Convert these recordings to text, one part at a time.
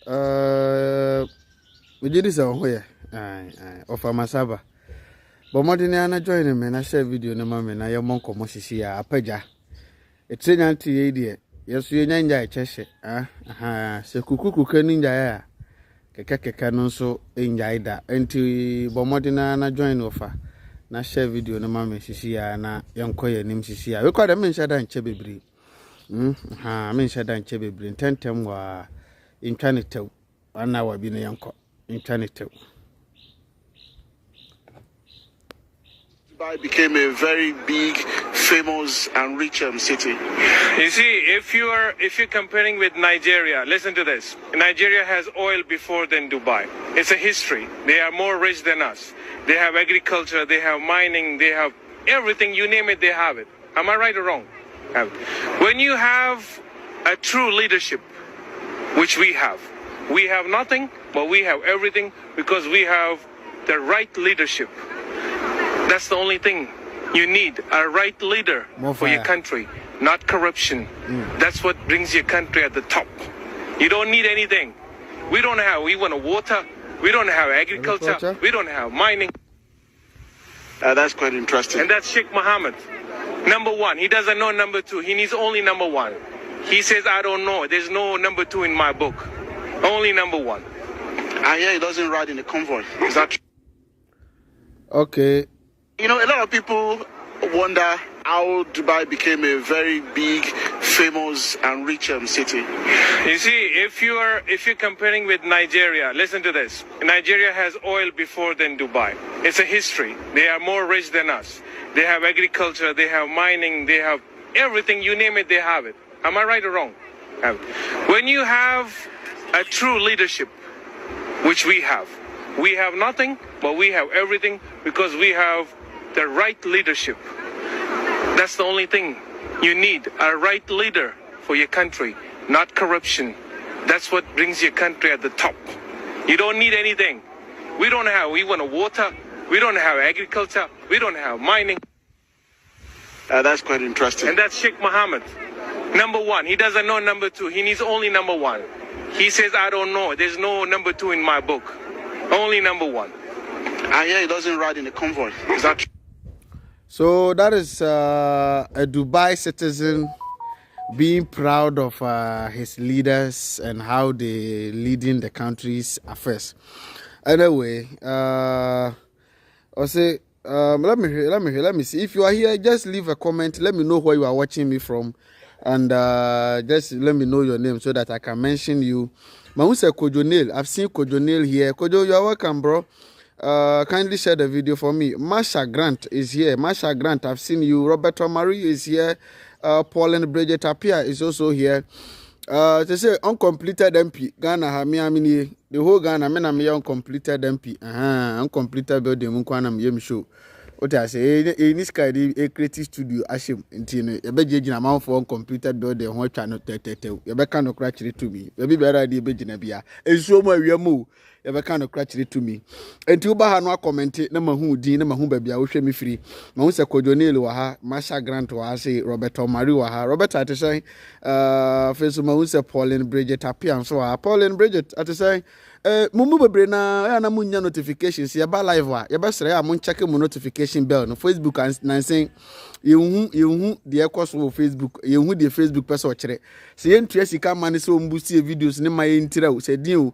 We did this on here. Of Amasaba. But more than I join me, I share video no mamma, and I am monk Mosisi, a peja. It's an anti idea. Yes, you ninja cheshe. So kuku ninja. Keke canon so in Jaida. Until Bomodina join offer. Na share video no mamma, Sisia, na young coy name Sisia. We call them in Shadan Chebibri. I mean Shadan Chebibri. 10 term were in Chanito. 1 hour being a young co in Chanito. Dubai became a very big, famous, and rich city. You see, if you're comparing with Nigeria, listen to this. Nigeria has oil before than Dubai. It's a history. They are more rich than us. They have agriculture, they have mining, they have everything. You name it, they have it. Am I right or wrong? When you have a true leadership, which we have nothing, but we have everything because we have the right leadership. That's the only thing you need, a right leader for your country, not corruption. That's what brings your country at the top. You don't need anything. We want water, we don't have agriculture, we don't have mining. That's quite interesting. And that's Sheikh Mohammed. Number one, he doesn't know number two, he needs only number one. He says, I don't know, there's no number two in my book. Only number one. And yeah, he doesn't ride in a convoy. Is that true? Okay. You know, a lot of people wonder how Dubai became a very big, famous, and rich city. You see, if you're comparing with Nigeria, listen to this. Nigeria has oil before than Dubai. It's a history. They are more rich than us. They have agriculture, they have mining, they have everything. You name it, they have it. Am I right or wrong? When you have a true leadership, which we have nothing, but we have everything because we have the right leadership. That's the only thing you need, a right leader for your country, not corruption. That's what brings your country at the top. You don't need anything. We want water, we don't have agriculture, we don't have mining. That's quite interesting. And that's Sheikh Mohammed. Number one, he doesn't know number two, he needs only number one. He says, I don't know, there's no number two in my book. Only number one. And yeah, he doesn't ride in a convoy. Is that true? So that is a Dubai citizen being proud of his leaders and how they leading the country's affairs. Anyway, let me see. If you are here, just leave a comment. Let me know where you are watching me from, and just let me know your name so that I can mention you. Mahunse Kojonil, I've seen Kojonil here. Kojo, you are welcome, bro. Kindly share the video for me. Masha Grant is here. Masha Grant, I've seen you. Roberto Marie is here. Paul and Bridget Apia is also here. They say uncompleted MP. Ghana Hamiamini. The whole Ghana me uncompleted MP. Uncompleted building Munkwana Yem show. What I say, in this kind of creative studio, Ashim, Intino, a begging amount for uncompleted building, what channel tete, you better no cratch it to me. Maybe better idea, Beginabia. And so my move. You kind of cratch it to me. And to Bahano commented, no who Dean, no baby, I will show me free. Mahunse Kojonil waha, Masha Grant was say Roberto Marie waha, Robert at the say, first Mahunse Paul and Bridget appear, so Paul and Bridget at the say, Mumu Brena, and a munya notifications, ya ba live wa, ya best ray, I'm checking my notification bell on Facebook and saying, you the echoes of Facebook, you the Facebook person watch it. See, interest you come and so see videos in my intro, said you,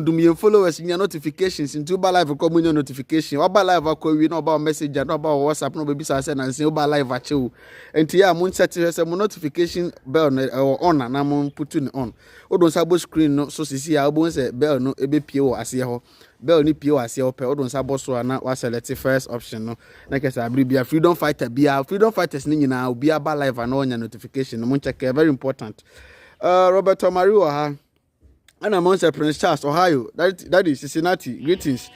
Dum followers in your notifications into ba live communion notification or ba live we know about message and about WhatsApp no baby send and say ba live at you and tia mun set some notification bell on and I'm putting on odon sabo screen no so sisi ya obon say bell no ebe pie wo ase ho bell ni pie wo ase ho pe odon sabo so na wa select first option no na kesa bia freedom fighters ni nyina obi ba live and on your notification no mun check very important. Roberto Mario ha. And I'm on Prince Charles, Ohio. That is Cincinnati. Greetings.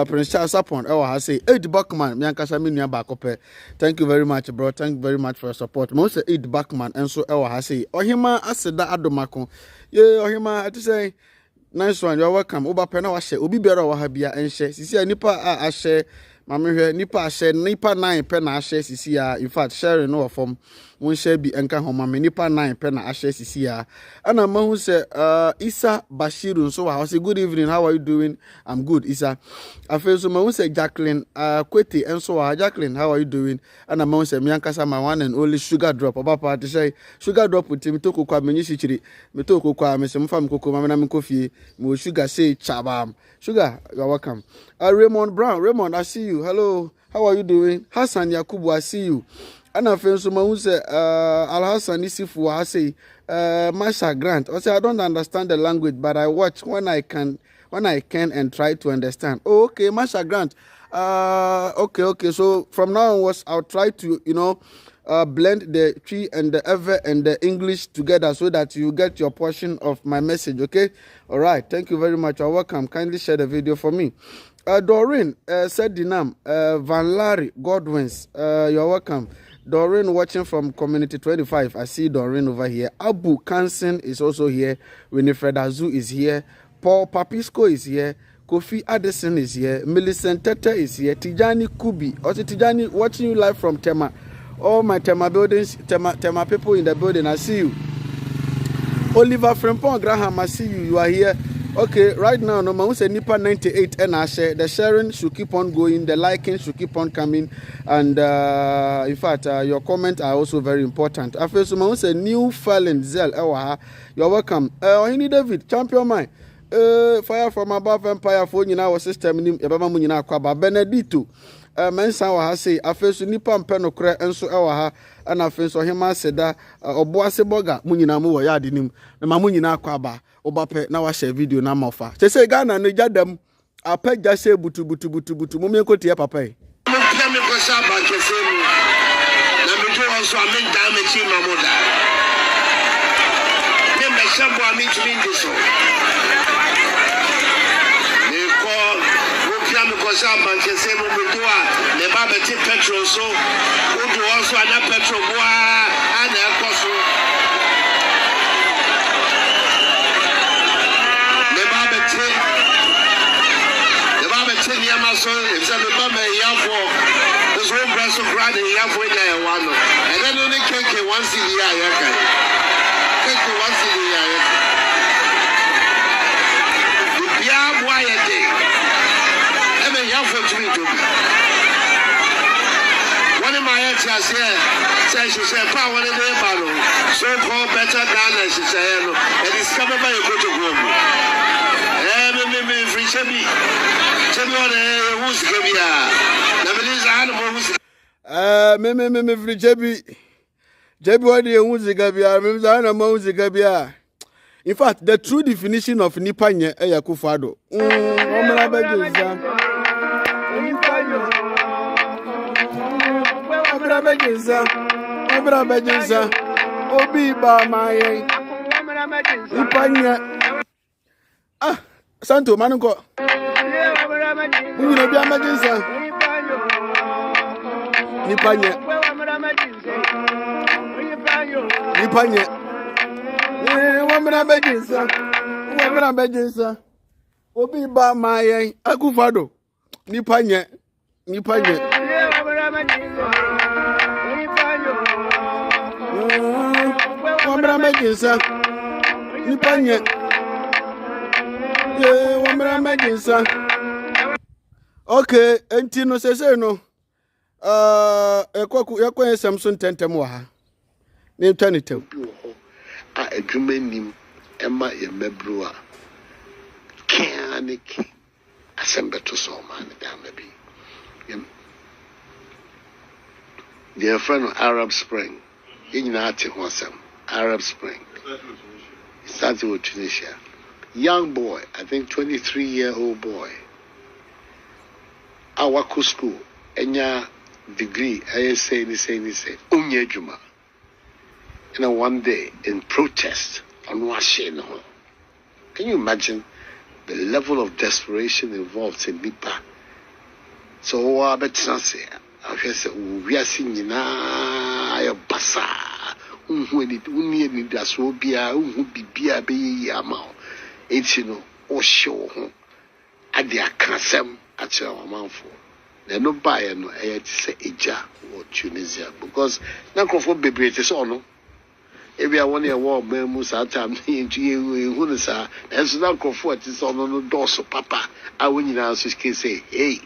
Prince Charles upon I say 8 Buckman, Miankasa Bakope. Thank you very much, bro. Thank you very much for your support. Most 8 Buckman and so I say Ohima I said that Addo Mako. Yeah, Ohima I to say nice one, you're welcome. Oba Pena washe, Obi Bera Wahabia and share. Sisi nipa a share. Mami nipa share nipa 9 pena share sisi in fact sharing no from won share bi enka homa me nipa 9 pe na ahye sisi ya ana mahu se Isa Bashiru so wa say good evening, how are you doing? I'm good, Isa. Afi so mahu se Jacqueline Kwete enso wa Jacqueline, how are you doing? Ana mahu se me ankasa my one and only Sugar Drop oba party say Sugar Drop with me to kokwa menyi sichiri me to kokwa me se mfa me kokoma me na me kofie me Sugar say chabam. Sugar, you're welcome. Raymond Brown, Raymond, I see you. Hello, how are you doing? Hassan Yakubu, I see you. And I feel so much say Al Hassan Isifu, I say Masha Grant. I say I don't understand the language, but I watch when I can and try to understand. Oh, okay, Masha Grant. Okay. So from now onwards, I'll try to blend the tree and the ever and the English together so that you get your portion of my message. Okay, all right. Thank you very much. You're welcome. Kindly share the video for me. Doreen said Dinam Van Larry Godwins. You're welcome. Doreen watching from Community 25. I see Doreen over here. Abu Kansen is also here. Winifred Azu is here. Paul Papisco is here. Kofi Addison is here. Millicent Tete is here. Tijani Kubi. Also Tijani watching you live from Tema. All my Tema buildings, Tema people in the building, I see you. Oliver Frempong Graham, I see you. You are here. Okay, right now, no man say Nipa 98 and I share. The sharing should keep on going, the liking should keep on coming, and in fact, your comments are also very important. I feel so man say New Fallen Zell. You're welcome. Henry David, champion mine. Fire from above empire for you now system in Yabama Kwaba Benedito. Mensa wa ha say afesu nipa mpeno kre enso e wa ha ana afesu hema seda oboase boga munyina mu wo yade nim na ma munyina akwaba obape na wa share video na mofa se Ghana no jadam apagya se butu mu me kotie papa e mo pia me ko sa ba kese mu na me jo so amen da me chi mamoda me me shambo ami tumi ndiso me ko mo pia me ko sa ba kese mu me do a me ba be ti petrol so o do also ana petrol boa ana ekoso me ba be ti ni ama so e se me ba me ya for this one brass so grad e ya for ya one no and then only keke once in ya ya kai keke once in ya ya the bia boa ya dey e me ya for to me to one of my answers here says she said power in the battle so called better than she said no and it's coming by you go to go me free shebi shebi on who's gabia na me is animal who's me free jebi what the who's gabia me animal who's gabia. In fact, the true definition of nipa nye e Akuffo Addo omra beginza Obra beginza obi ba maye nipa nye Santo Manuko. You know, be a magician. Nipanye. Woman, a magician. Obi ba my Akuffo Addo. Nipanye. Woman, a magician. Nipanye. Okay, enti no say no. Ekwa Samson tentem wa ha. Ne twanetem. A adwumanim ema ye mebru a. Kanik asembeto so man da mabi. Their friend Arab Spring. Yina ate ho asem. Arab Spring. Started with Tunisia. Young boy, I think 23-year-old boy. Awako school, enya degree, I say, unye juma. And one day in protest on Washington. Can you imagine the level of desperation involved in Nipa? So I bet say, we are seeing na basa. Unye ni dasobia, bibia be yamao. It's or show at the account at your mouthful. na no buy no e ti say eja or Tunisia because na Akuffo bebre ti so no ebi a won e wo mu sa time into you hu no sa enso na Akuffo ti so no doso papa a wonyina so say hey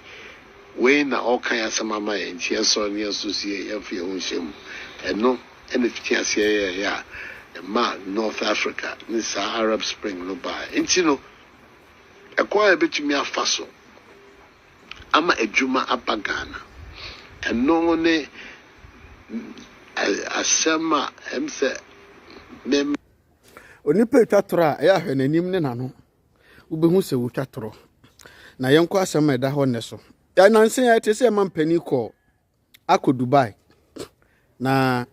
we na all kind asamama e ntia so ne so sie e fi hu hyem eno ene fiti ase ya ma North Africa this Arab Spring no buy intino ekwa betumi afaso ama ejuma apagana eno ne asema emse mem onipa twatoro a ya hwe nanim ne nano ubehu se wo twatoro na yenko asema eda ho ne so ya nansen ya tese mampani ko akọ Dubai na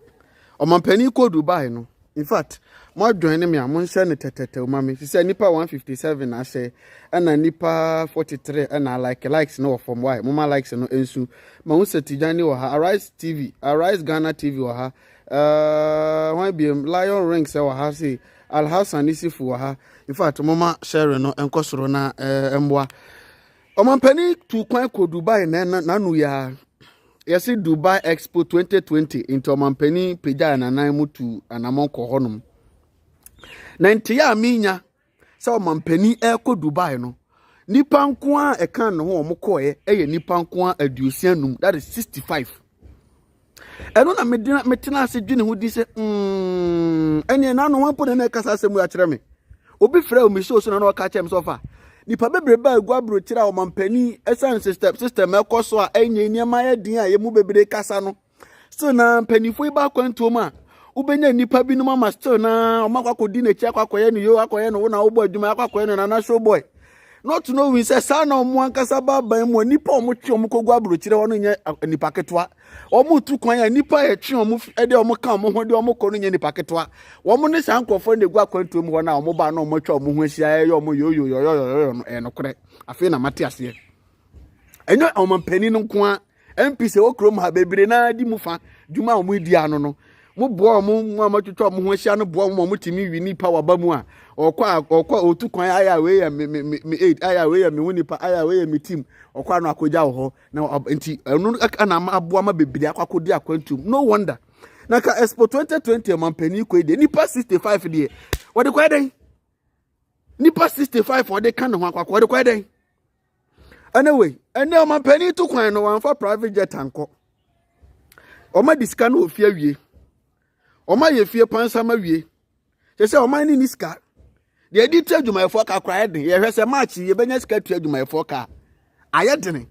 omampani ko Dubai no in fact mo adwen me amon hye ne tetete o mame se nipa 157 na hye na nipa 43 na likes no from why mo ma likes no ensu ma hu setijani wo ha Arise Ghana TV wo ha why be Lion Ring se wo ha se Al Hassan Isifu wo ha in fact mo ma share no enkosoro na emboa omampani tu kwan ko Dubai na nu ya yesi Dubai Expo 2020 into omampani peja na nan mutu anamon ko honum na ntia aminya se omampani ko Dubai no nipa nko a ekan no ho omokoye eye nipa nko a aduosianum that is 65 eno na metina ase dwene ho di se ene na no wanpo na kasa asemu a kire me obi fra o mi so na no ka chem so fa nipa bebre ba egu abro kira omampani esan system ekoso a enye niema ya din a yemu bebre kasa no still na panifo ba kwanto ma ubenya nipa bi no mama still na omakwakodi na chi akwakoye no yo akoye no na obo adwuma akwakoye no na show boy not to know we say sana omo ankasa baban mo nipa omo chi omo kogu abro kire wono nye nipa ketwa omo tu kwan ya nipa ya chi omo ede omo ka omo ho de omo ko no nye nipa ketwa omo ne san Akuffo na egu akwanto mu na omo ba na omo twa omo ho ahia ya omo yo no kore afi na mate ase enyo omampani no nko a MPC okrom ha bebre na di mu fa djuma omo di ano no mo bo omo amatwetwa omo ho ahia no bo omo timi wi nipa waba mu a okwa otu kwan aya we ya me 8 aya we ya me wonipa aya we ya me team okwa no akoja wo ho na enti enu ana aboa ma bebre akwakodi akwantum no wonder na ka Expo 2020 omampani ko de nipa 65 de wo de kwa den nipa 65 wo de kan ho akwakwa wo de kwa den anyway ene omampani to kwan no wan for private jet anko oma diska no ofia wie oma ye fie pansa ma wie se oma ni niska de edit adwumayefo ka kra eden ye hwese match ye benya ska tu adwumayefo ka ayedene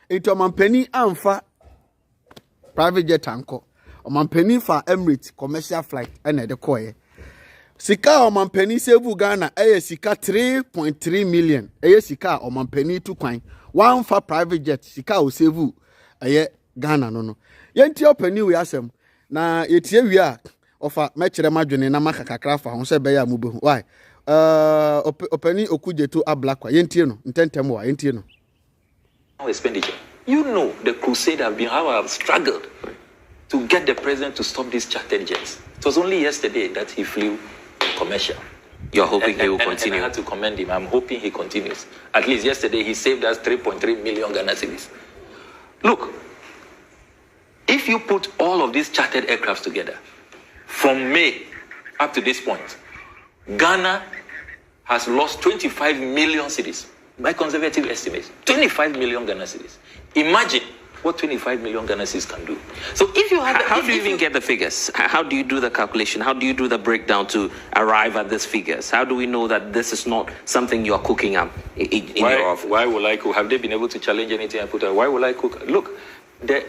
enti omampani amfa private jet anko omampani fa Emirates commercial flight ene de koye sika omampani sevu Ghana eye sika 3.3 million eye sika omampani tu kwan one for private jet sika o sevu eye Ghana no yenti opani we asem na yetie wi a ofa mekire madwene na makakakra fa ho se be ya mubehu why opani okujeto ablakwa yentie no ntentem wa yentie no expenditure. You know the crusade have been how I have struggled to get the president to stop these chartered jets. It was only yesterday that he flew commercial. You're hoping he will continue? And I had to commend him. I'm hoping he continues. At least yesterday he saved us 3.3 million Ghana cedis. Look, if you put all of these chartered aircrafts together, from May up to this point, Ghana has lost 25 million cedis. By conservative estimates, 25 million Ghana cedis. Imagine what 25 million Ghana cedis can do. So if you have... How do you even get the figures? How do you do the calculation? How do you do the breakdown to arrive at these figures? How do we know that this is not something you are cooking up in your office? Why will I cook? Have they been able to challenge anything I put out? Why will I cook? Look, the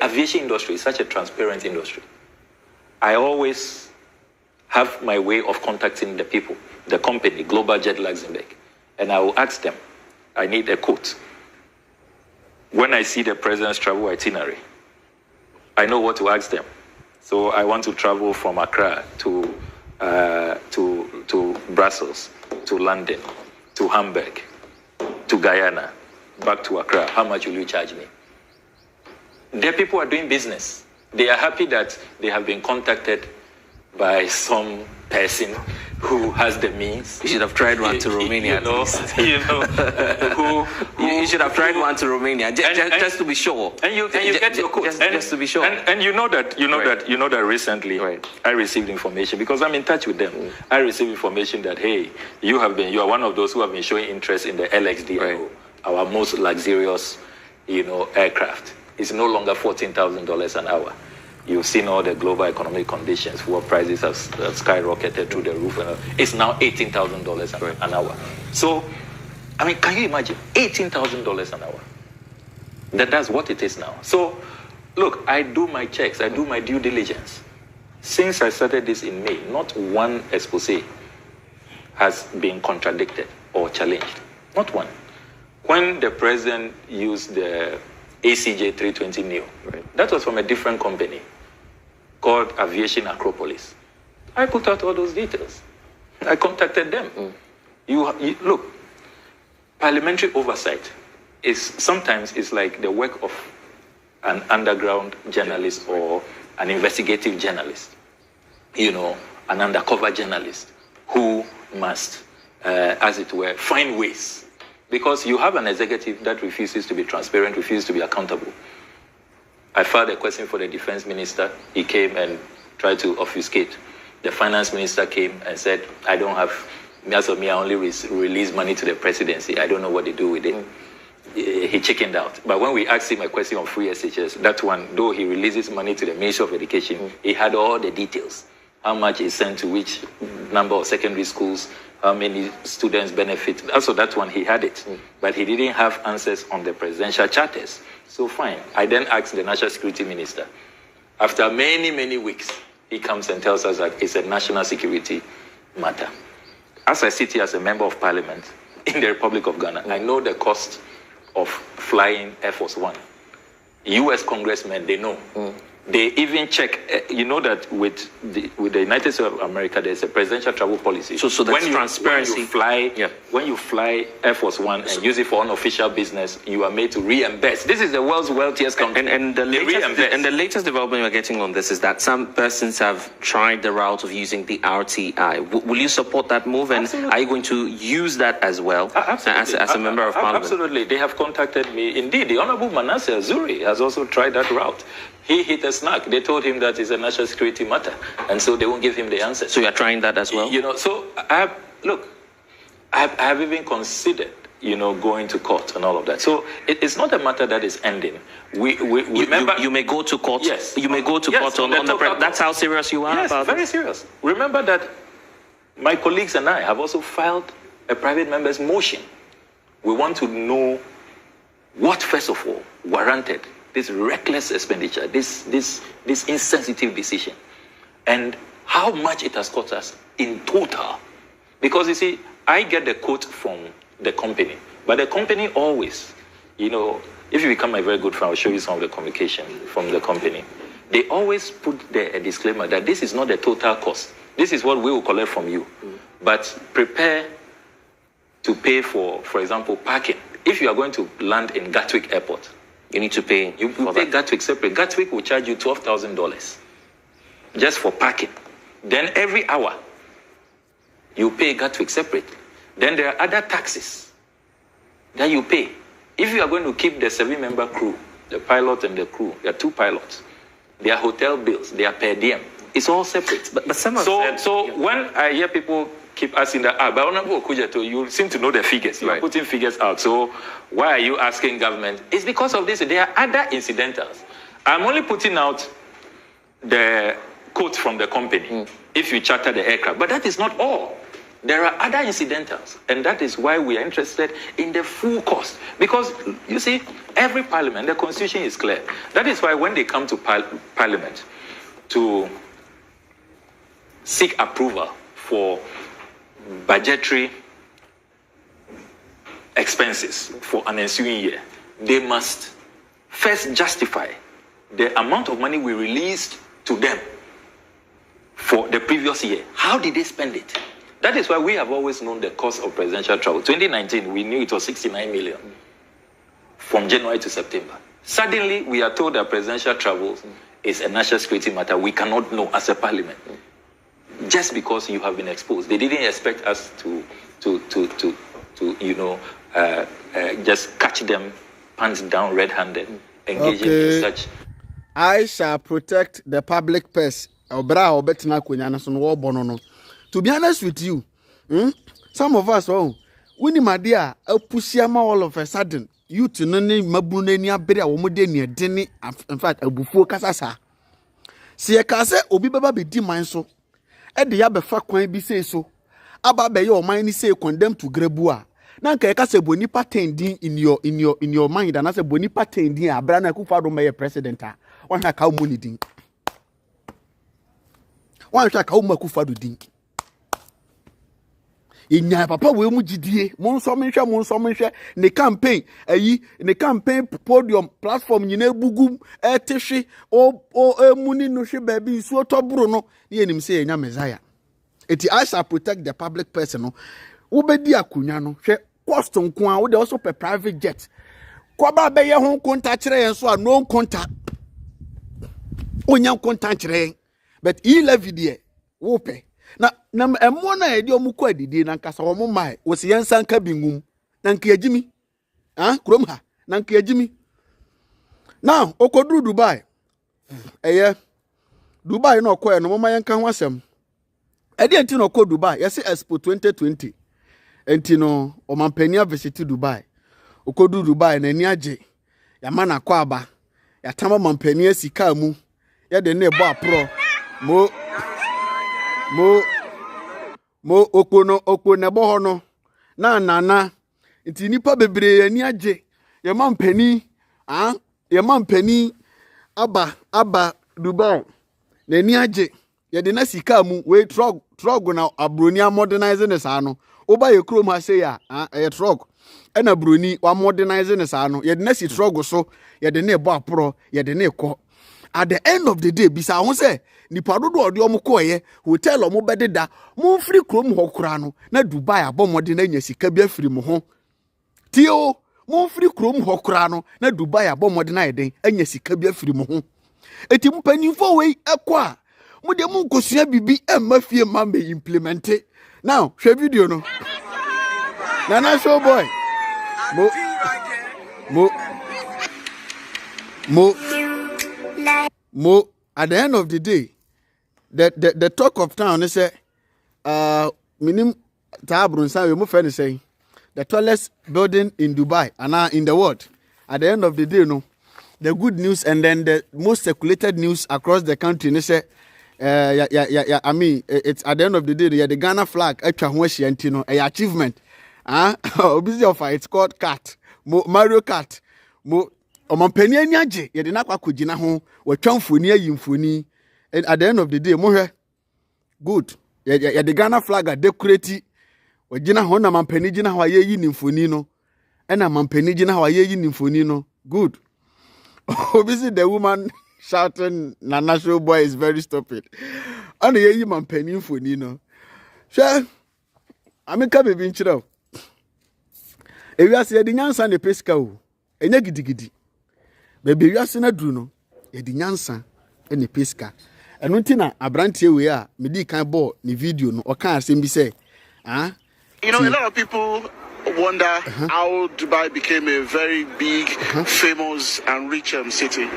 aviation industry is such a transparent industry. I always have my way of contacting the people, the company, Global Jet Luxembourg, and I will ask them, I need a quote. When I see the president's travel itinerary, I know what to ask them. So I want to travel from Accra to Brussels, to London, to Hamburg, to Guyana, back to Accra. How much will you charge me? The people are doing business. They are happy that they have been contacted by some person who has the means. You should have tried one to Romania. You should have tried one to Romania just to be sure. And you get your coat. Just to be sure. And you know that recently I received information because I'm in touch with them. I received information that you are one of those who have been showing interest in the LXDO, our most luxurious, aircraft. It's no longer $14,000 an hour. You've seen all the global economic conditions. Fuel prices have skyrocketed through the roof. It's now $18,000 an hour. So, can you imagine? $18,000 an hour. That's what it is now. So, look, I do my checks. I do my due diligence. Since I started this in May, not one expose has been contradicted or challenged. Not one. When the president used the ACJ 320 Neo, that was from a different company called Aviation Acropolis. I put out all those details. I contacted them. You look, parliamentary oversight is sometimes like the work of an underground journalist or an investigative journalist, an undercover journalist who must, as it were, find ways. Because you have an executive that refuses to be transparent, refuses to be accountable. I filed a question for the defense minister. He came and tried to obfuscate. The finance minister came and said, I don't have, as of me, I only release money to the presidency. I don't know what they do with it. He chickened out. But when we asked him a question on free SHS, that one, though he releases money to the Ministry of Education, he had all the details. How much is sent to which number of secondary schools, how many students benefit. Also, that one, he had it. But he didn't have answers on the presidential charters. So fine. I then asked the National Security Minister. After many, many weeks, he comes and tells us that it's a national security matter. As I sit here as a member of parliament in the Republic of Ghana, I know the cost of flying Air Force One. U.S. congressmen, they know. They even check, that with the United States of America, there's a presidential travel policy. So that's transparency. When you fly Air Force One and use it for unofficial business, you are made to reimburse. This is the world's wealthiest country. And the latest development we're getting on this is that some persons have tried the route of using the RTI. Will you support that move? And Absolutely. are you going to use that as well as a member of parliament? Absolutely. They have contacted me. Indeed, the Honorable Manasseh Azuri has also tried that route. He hit a snag. They told him that it's a national security matter, and so they won't give him the answer. So you're trying that as well? So I have even considered, going to court and all of that. So it's not a matter that is ending. Remember, you may go to court. Yes. You may go to court on the that's how serious you are about very this? serious. Remember that my colleagues and I have also filed a private member's motion. We want to know what, first of all, warranted this reckless expenditure, this insensitive decision, and how much it has cost us in total. Because you see, I get the quote from the company, but the company always, if you become a very good friend, I'll show you some of the communication from the company. They always put a disclaimer that this is not the total cost. This is what we will collect from you, but prepare to pay for example, parking. If you are going to land in Gatwick Airport, you need to pay. You pay Gatwick separate. Gatwick will charge you $12,000 just for parking. Then every hour, you pay Gatwick separate. Then there are other taxes that you pay. If you are going to keep the 7-member crew, the pilot and the crew, there are 2 pilots, their hotel bills, their per diem, it's all separate. But some of when I hear people keep asking that, but Honorable Okujeto, you seem to know the figures. You are putting figures out. So why are you asking government? It's because of this. There are other incidentals. I'm only putting out the quote from the company, if you charter the aircraft. But that is not all. There are other incidentals. And that is why we are interested in the full cost. Because, you see, every parliament, the constitution is clear. That is why when they come to parliament to seek approval for budgetary expenses for an ensuing year, they must first justify the amount of money we released to them for the previous year. How did they spend it? That is why we have always known the cost of presidential travel. 2019, we knew it was 69 million from January to September. Suddenly, we are told that presidential travel is a national security matter we cannot know as a parliament. just because you have been exposed. They didn't expect us to just catch them pants down red-handed, engaging in such. I shall protect the public purse. To be honest with you, some of us, we my dear, pushama all of a sudden. You to none mabunenia better or modenia denny, in fact, a buffo casasa. See a case, obi baba be dimine so. At the abe fa coin be say so. Aba be your mind say condemned to Grebua. Nanka kase bonipa tending in your mind, and as a bonipa tending a brana Akuffo may president. One ha cow money dink. One shall cow Akuffo dink. In ya papa we mu gidie mon so menhwe ne campaign ne campaign podium platform nyina bugum etehwe emuni no hwe ba bi so tobro no ne enim say enya Messiah eti I shall protect the public person no wo bedi akonya no hwe cost nko a wo de also per private jet kwa ba be ye ho konta kire yen so a no konta onya konta kire but he levy there wo pe na emo na edi omuko adidi na nkasa wo mai wo se yensan ka bingum na nka yagimi krom ha na nka yagimi now okoduru Dubai Dubai na okoye no mama yenka ho asem edi enti na okọ Dubai yesi Expo 2020 enti no omampania visit Dubai okoduru Dubai na ni age ya mana kwa aba ya tama mampania sika mu ya de na ebo apro mo okwono bo no na nti nipa bebre ani age ye mampani aba Dubai na ni age ye de na sika mu we truck na abroni modernize ne sa no oba ye krom ha say ya e truck e na broni wa modernize ne sa no ye de na si truck so ye de na ebo apro ye de na ekọ at the end of the day bisa ho say nipa dodo ode omukoye hotel omo bededa mo free krom ho kura no na Dubai abomode na nya sika bi afiri mo ho tio mo free krom ho kura no na Dubai abomode na yeden anya sika bi afiri mo ho eti mpanimfo we ekwa mo de mo nkosua bibi emafie ma me implement now share video no na show boy mo at the end of the day the talk of town is minim tabrun say we mo fe say the tallest building in Dubai and in the world. At the end of the day no the good news and then the most circulated news across the country is say I mean it's at the end of the day the Ghana flag atwa ho ahia ntino achievement obisi of it's called cat Mario Kart mo omampani aniage ye de na kwakogina ho watwa mfoni ayi mfoni and at the end of the day mo hwe good ye the Ghana flag decorate wagina ho na mampani gina ho ayi ni mfoni no na mampani gina ho ayi ni mfoni no good obviously the woman shouting na national boy is very stupid and ye mampani mfoni no hwe ameka bebi nchira ewiase ye de nyansa ne pesika o enya gidigidi bebe wiase na duru no ye di nyansa ene pesika eno ntina abrantie we a medi kan ball ni video no o kan asem bi say you know a lot of people wonder how Dubai became a very big, famous and rich city.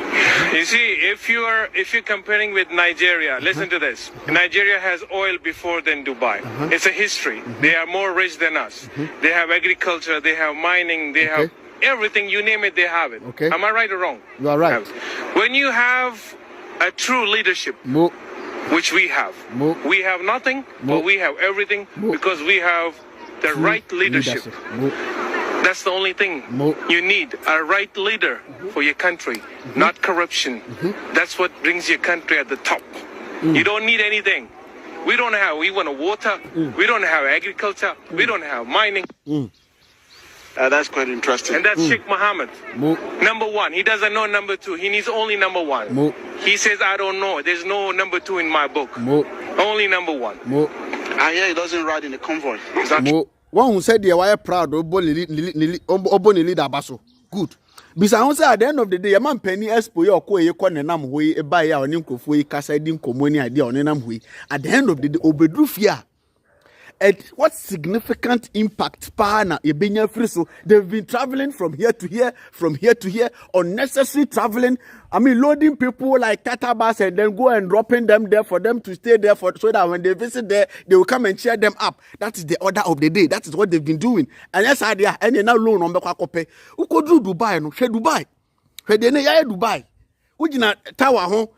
You see, if you're comparing with Nigeria, listen to this. Nigeria has oil before than Dubai. It's a history. They are more rich than us. They have agriculture, they have mining, they have everything, you name it, they have it. Am I right or wrong? You are right. When you have a true leadership, which we have nothing, but we have everything because we have the right leadership. That's the only thing you need, a right leader for your country, not corruption. That's what brings your country at the top. You don't need anything. We want water, we don't have agriculture, we don't have mining. That's quite interesting. And that's Sheikh Mohammed. Number one. He doesn't know number two. He needs only number one. He says, I don't know. There's no number two in my book. Only number one. I hear he doesn't ride in a convoy. Is that one who said they were proud of leader Basso. Good. Bisa say at the end of the day, a man penny expo your ko ye kon nam hoyi e ba ya oni nkofo yi kasa di nkomoni ade oni nam hoyi. At the end of the day, obedru fia. And what significant impact pana ebenya free so they've been traveling from here to here, unnecessary traveling. I mean, loading people like Tata bus and then go and dropping them there for them to stay there for so that when they visit there, they will come and cheer them up. That is the order of the day. That is what they've been doing. And yes, idea and now loan on Bekwakope. Who could do Dubai? No, she Dubai. She dene ya Dubai. Ujina tower home.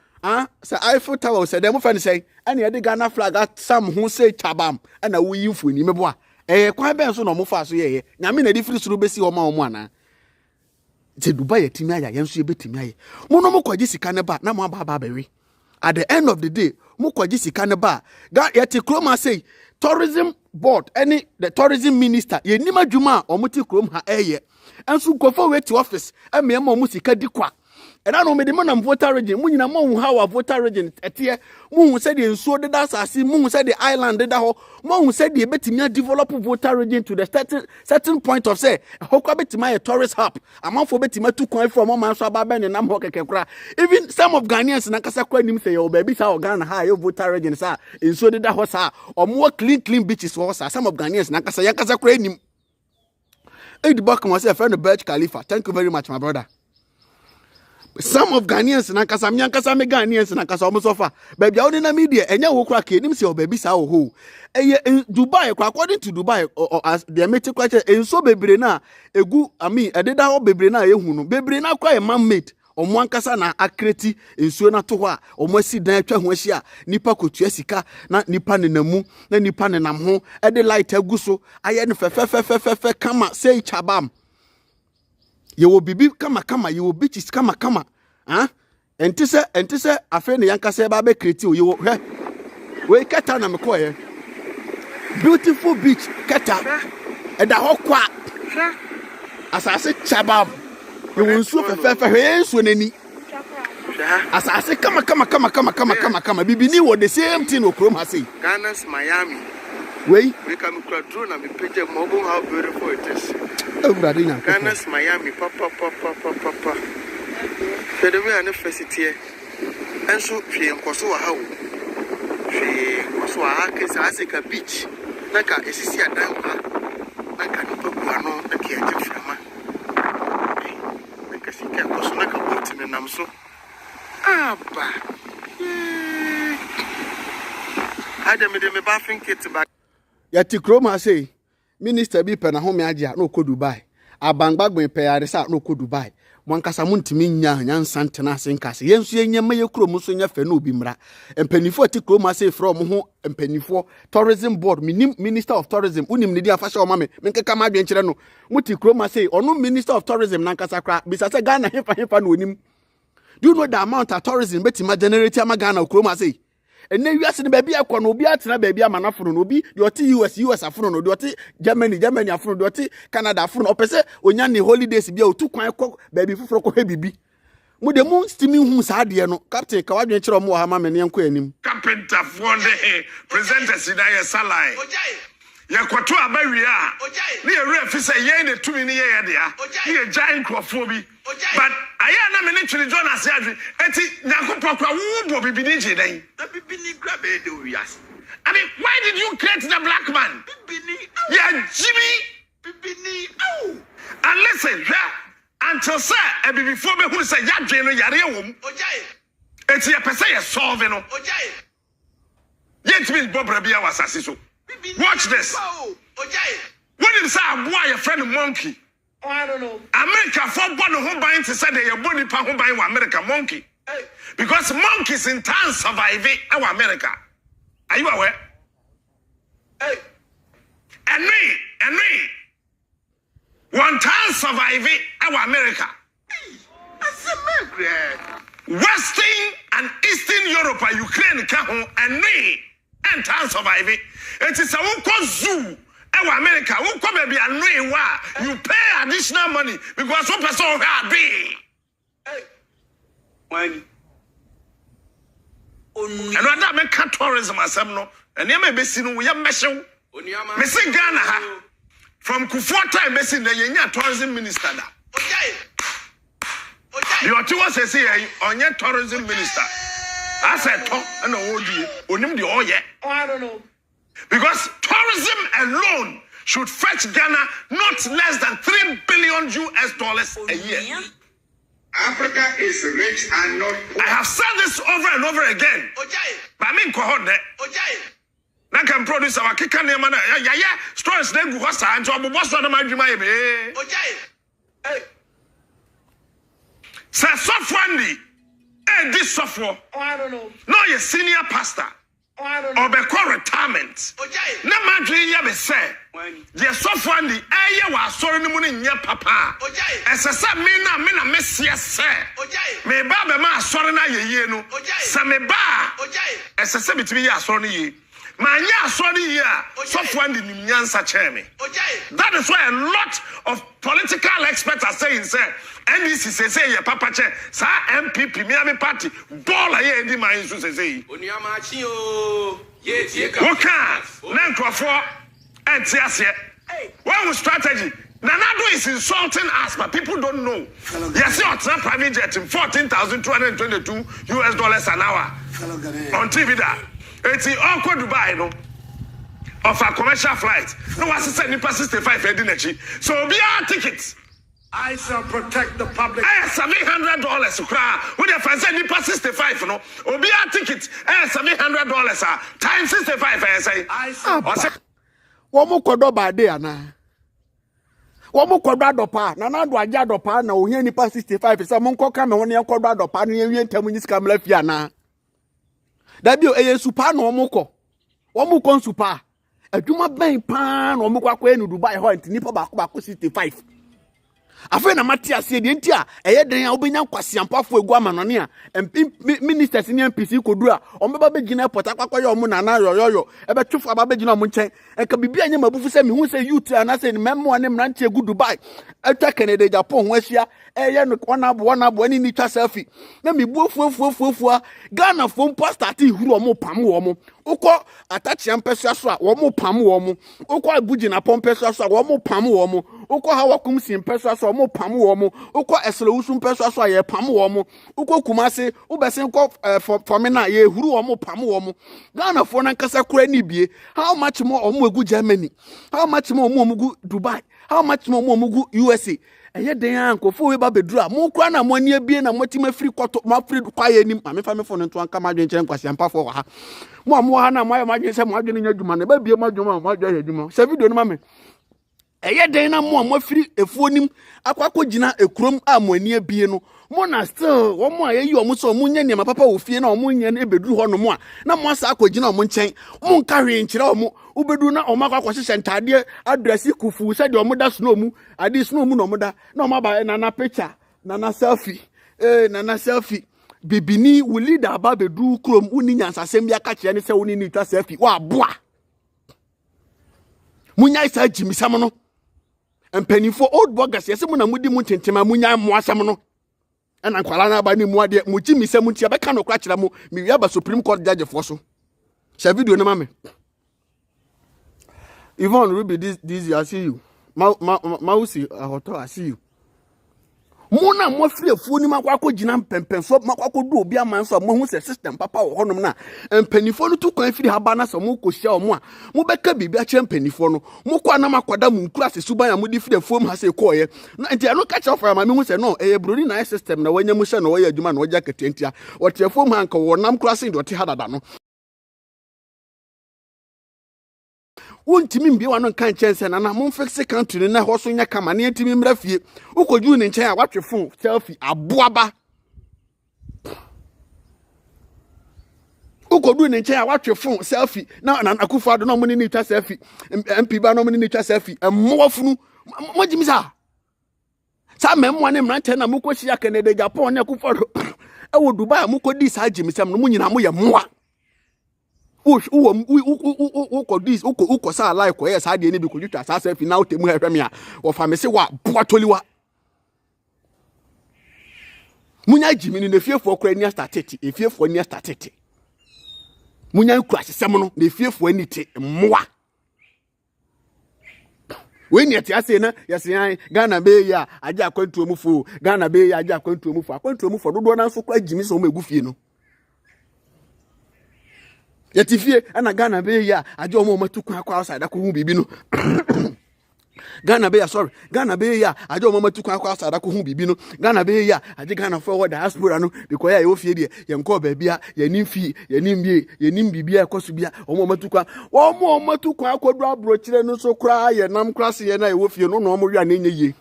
So Eiffel Tower said, them friend say, and the Ghana flag at some who say Chabam, and a wee for ni meboa. Quite ben so no more fast, ye. Now, mean a difference to be see or one. Say Dubai, Timaya, Yansu Betimay. Monomo Jisi Canaba, Nama Bababerry. At the end of the day, Moko Jisi Canaba, that yet Kroma say, tourism board, the tourism minister, ye Nima Juma or Muti Krom ha eye. And so go forward to office, and me Musika Dikwa. And I know me the man voter region. Mun na mo how a voter region etie. Mun said the so the asasi. Mun said the island the ho. Mun said the betimi develop voter region to the certain point of say. How ka betimi a tourist hub. Amount for betimi to coin from man so aba ben na mo kekekra. Even some of Ghanaians na kasa kwa nim say o baby sa Ghana ha your voter region sa. In so the ho sa. Or more clean beaches for sa. Some of Ghanaians na kasa yakasa kwa nim. Hey the back myself friend Burj Khalifa. Thank you very much my brother. Some of Ghanaians na kasa me Ghanaians na kasa almost offer baby out in the media enya wo kra ke nim say o baby sa o ho Dubai according to Dubai or as the metric question enso bebre na egu ededa ho bebre na ehunu bebre na kwa man made omo ankasa na akreti ensuo na to ho a omo asi dan atwa ho ahia nipa kotua sika na nipa nenamu na nipa nenam ho e de light agu so aye no fe kama say Chabam. You will be kama, you will beaches kama. And to say, a friend yanka say babe creative, you will we keta na mkoye. Beautiful beach, keta. And the whole kwa. As I say Chabam, you will so fe any. As I say kama. Bibini what the same thing Okroma say. Ghana's Miami. We come to drone and we picture mobile how beautiful it is. Ghana's Miami, papa. So the way I never sit here, and so she and Kosoa how she Kosoa case as a beach. Naka is see a damper. Naka no Papuano, the Kiaja Frama. Naka see Kosonaka boat in the Namso. I did me bathing kit back. Yati Kroma say, Minister bi pe na home agya no ko Dubai. Abangbagben pe yare sa no ko Dubai. Wankasa muntimi nya nyansantena senkase. Yensu yenye maye krom so nya fe no bi mra. Empanifo ati Kroma say from ho empanifo tourism board minister of tourism unim ne dia fasha o mame. Menkeka ma adwen kire no. Muti Kroma say onu minister of tourism nankasa kra. Bisa say Ghana hefa no onim. Do you know the amount of tourism betima generate ama Ghana Kroma say? And then you ask the baby, I can be at the baby, I'm an Afro, be your US Afro, do Germany Afro, do Canada Afro, or Pese, when you're holidays, be able to cook baby for baby. With the moon steaming who's had no Captain Kawajan Mohammed and Yanquenim. Carpenter for the presenters in Aya Salai. Yaquatua Barrier. Near ref is a yen 2 in the area. Near giant Quafobi. But I am not literally John as Yadri. And Nakupa will be bingy day. I mean, why did you create the black man? Yeah, Jimmy. And listen, until sir, and before me who say Yadri Yarium. It's your Pesaya solving. Yet Miss Bob Rabia was assassin. Watch this. What did say boy a friend monkey? Oh, I don't know. America for born home buying to say your body pa home buying America monkey. Because monkeys in town survive our America. Are you aware? Hey. And me. One town survive our America. That's a Magraheb. Western and Eastern Europe, Ukraine, and me. And town survive it. It is a wonko zoo. Our America, wonko baby and no wa. You pay additional money because one person had be. Money. And what that make tourism as no. And you may be seen we are meshing. Missing Ghana from Akuffo time, missing the tourism minister. The Ottawa says on your tourism minister. I said, talk and onim the oye. I don't know. Because tourism alone should fetch Ghana not less than $3 billion a year. Africa is rich and not poor. I have said this over and over again. But I mean, I can produce our kicker name. Yeah, stores then go and so boss on my dream. Sir Sofwandi, this software. I don't know. No, you're senior pastor. I don't know. Or be retirement. No man dream ya be say. The Sofwandi, was sorry no money in your papa. As I said, me na messiah say. Me ba be ma sorry na ye no. Sa me ba. As I said between ya sorry ye. Manya sorry here, Sofwandi Nyansa Chemi. That is why a lot of political experts are saying, sir, NDC say, yeah, Papa Che, Sa MPP, Miami Party, Bola ye di ma insu say. Waka, Nanko for Etiasia. One strategy. Nanado is insulting us, but people don't know. Yes, you're private jet in $14,222 an hour on TV. It's awkward Dubai, no? Of a commercial flight. No one said Nipa 65 Edinachi. So be our tickets. I shall protect the public. $700 cry. When you find Nipa 65, no? Or be our tickets. $700 times 65, I say. One more kodo by day, na. One more kodo pa. Nana do ajado pa na uhe Nipa 65. Someone call come when you kodo pa. You tell me this come left yana. Dabio super no omoko. Omoko super. Adwuma ben pan omoko akwa enu Dubai ho ntini pa ba 65. Afa na mati ase de ntia den a obenya kwasiampafo egu amanone a ministers ni MPC kodu a ombeba begina port akwakoyo omo na yoyo ebetwefo ababegina omo nchen enka bibia nya mabufu se me hu se youth na se ni memmo ne mranche egu Dubai atwa Canada Japan ho ahia no wanabo ani ni twa selfie na mebu ofuofuofuofuo Ghana fo pastor ati huru omo pam wo mo ukọ atachi ampeso so a wo mo pam wo mo ukọ abugina pompeso so a wo mo pam wo mo ukọ hawakum simpeso so mo pam wo mo ukọ eselewusu mpeso so a ye pam wo mo ukọ kumase ubesen ko for me na ye huru wo mo pam wo mo Ghana fo na nkasa kura ni bie how much more omo egu Germany, how much more omo egu Dubai, how much more omo egu USA. Eye den ankofo we ba bedura mo kura na mo ani abie na mo tima free kwato ma free kwaye ni ma me fa me fo no to anka ma dwen kyerem kwase ampa fo ha mo ha na mo ayo ma dwen se mo adwen nya dwuma na ba bie ma dwuma mo adwen dwuma se video no ma me eye den na mo free efuo nim akwakọ gina ekurom a mo ani abie no mo na still wo mo ayi o mo so mo nya ne ma papa wo fie na o mo nya na ebeduru ho no mo a na mo asa akogina o mo nchen mo nka hwe nkyere o mo ubedu na o makwa kwahye ntade address kufu se de o mo da snow mu ade snow mu no mo da na o ma ba na picture na selfie na selfie bibini wo leader ba bedu krom uni nyansasem bia ka kire ne se woni ni twa selfie wa boa munya isa jimisam no empanifo old bloggers yese mu na mudi mu tentema munya mo asam no ana kwala na ba ni mu ade mu jimisam ntia be ka no kra kire mu mi wi aba Supreme Court judge for so share video no mame Yvonne Ruby this I see you Mausi ahoto I see you Mona mo free afuo ni makwakọ gina mpempemfo makwakọ do obi amanso mo hu se system papa wo honom na empanifo no to kwan free haba na so mo kohia omo a mo beka bibia kye empanifo no mo kwa na makwada mu nkura se suban ya mo di free afuo mu ha se koye na ntia no catch off ma me hu se no broni na system na wanya mu hye no waya adwuma na wajja ketentia wote afuo mu hanka wo nam kura se do te hadada no wontimi mbie wano kan chense na mo fixe country na ho so nya kama ne ntimi mrafie ukoju ne nchen a watwe phone selfie aboaba ukodu ne nchen a watwe phone selfie na Akuffo Addo na mo ni twa selfie MP ba na mo ni twa selfie mmofunu mo jimisa sa memmo ne mrante na mo kohia Canada Japan ne Akuffo Addo e wo Dubai mo kodi sa jimisam no mo nyina mo ye moa uko sa like ko yes ade ni bi ko jutwa sa selfie na utemu hwehwe me a wo fa me se wa boatoliwa munya jimini na fiefo kora ni statete efiefo ni statete munya kura sesem no na efiefo anite mmoa When yet yasena yasian Ghana be ya aja kwantu mu fu Ghana be ya aja kwantu mu fu do na so kwa jimi so ma egufie no yatifie ana Ghana be ya aja omo matu kwa outside akọ hu bibi no Ghana be ya sorry Ghana be ya aja omo matu kwa outside akọ hu bibi no Ghana be ya aja Ghana forward diaspora no because ya ofie de ye nko ba bia ye nimfi ye nimbie ye nimbibia ekoso bia omo matu kwa akọdu abrochire no so kra ye nam krase ye na ye ofie no no omo wi ana enye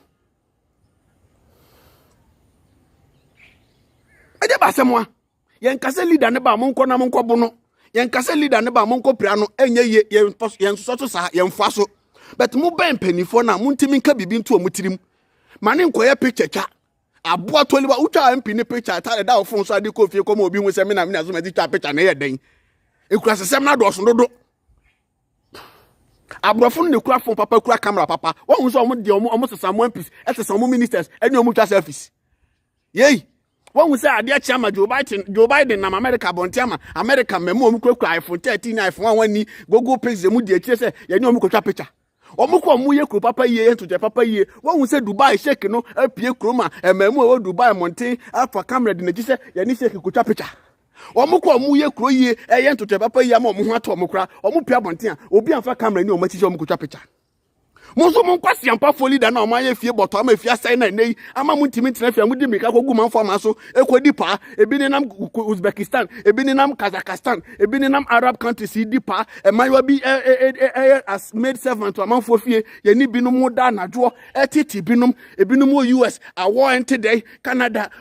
aja ba semwa ye nkase leader ne ba mo nko na mo nko bo no yen kase leader ne ba mo nko pra no enye ye yen so sa yen fa so but mo ben panifo na mo ntimi nka bibi nto mo tirim mane nkoye picture cha aboa toliba utwa mp ne picture ta da ofon so ade ko fie ko mo obi hu se me na so me di twa picture na ye den ekura sesem na do so dodo abrofo ne kura fon papa kura camera papa wo hu so omo de omo sesa mo MPs sesa mo ministers ene omo twa selfies yei when we say Adia Chama Joe Biden na America Bontiama, America memo omukwa iPhone 13 iPhone 1 ni Google Pixel mu die kire say ye ni omukwa picture. Omukwa mu ye kro papa ye to je papa ye. When we say Dubai shake no apie kroma memo we Dubai mountain afa camera de na ji say ye ni shake kotwa picture. Omukwa mu ye kro ye ye to je papa ye ama omu ato omukra omupia bontia obi anfa camera ni omachi je omukwa picture. Monso mon kwasi ampa foli da na o maye fie boto ama fie asai na nei ama muntimi tena fie amudi mika kogu manfo ma so ekodi pa ebi ni nam Uzbekistan ebi ni nam Kazakhstan ebi ni nam Arab countries di pa emayo bi as made servant amanfo fie ye ni binum da najo etiti binum ebinum US awo ente dey Canada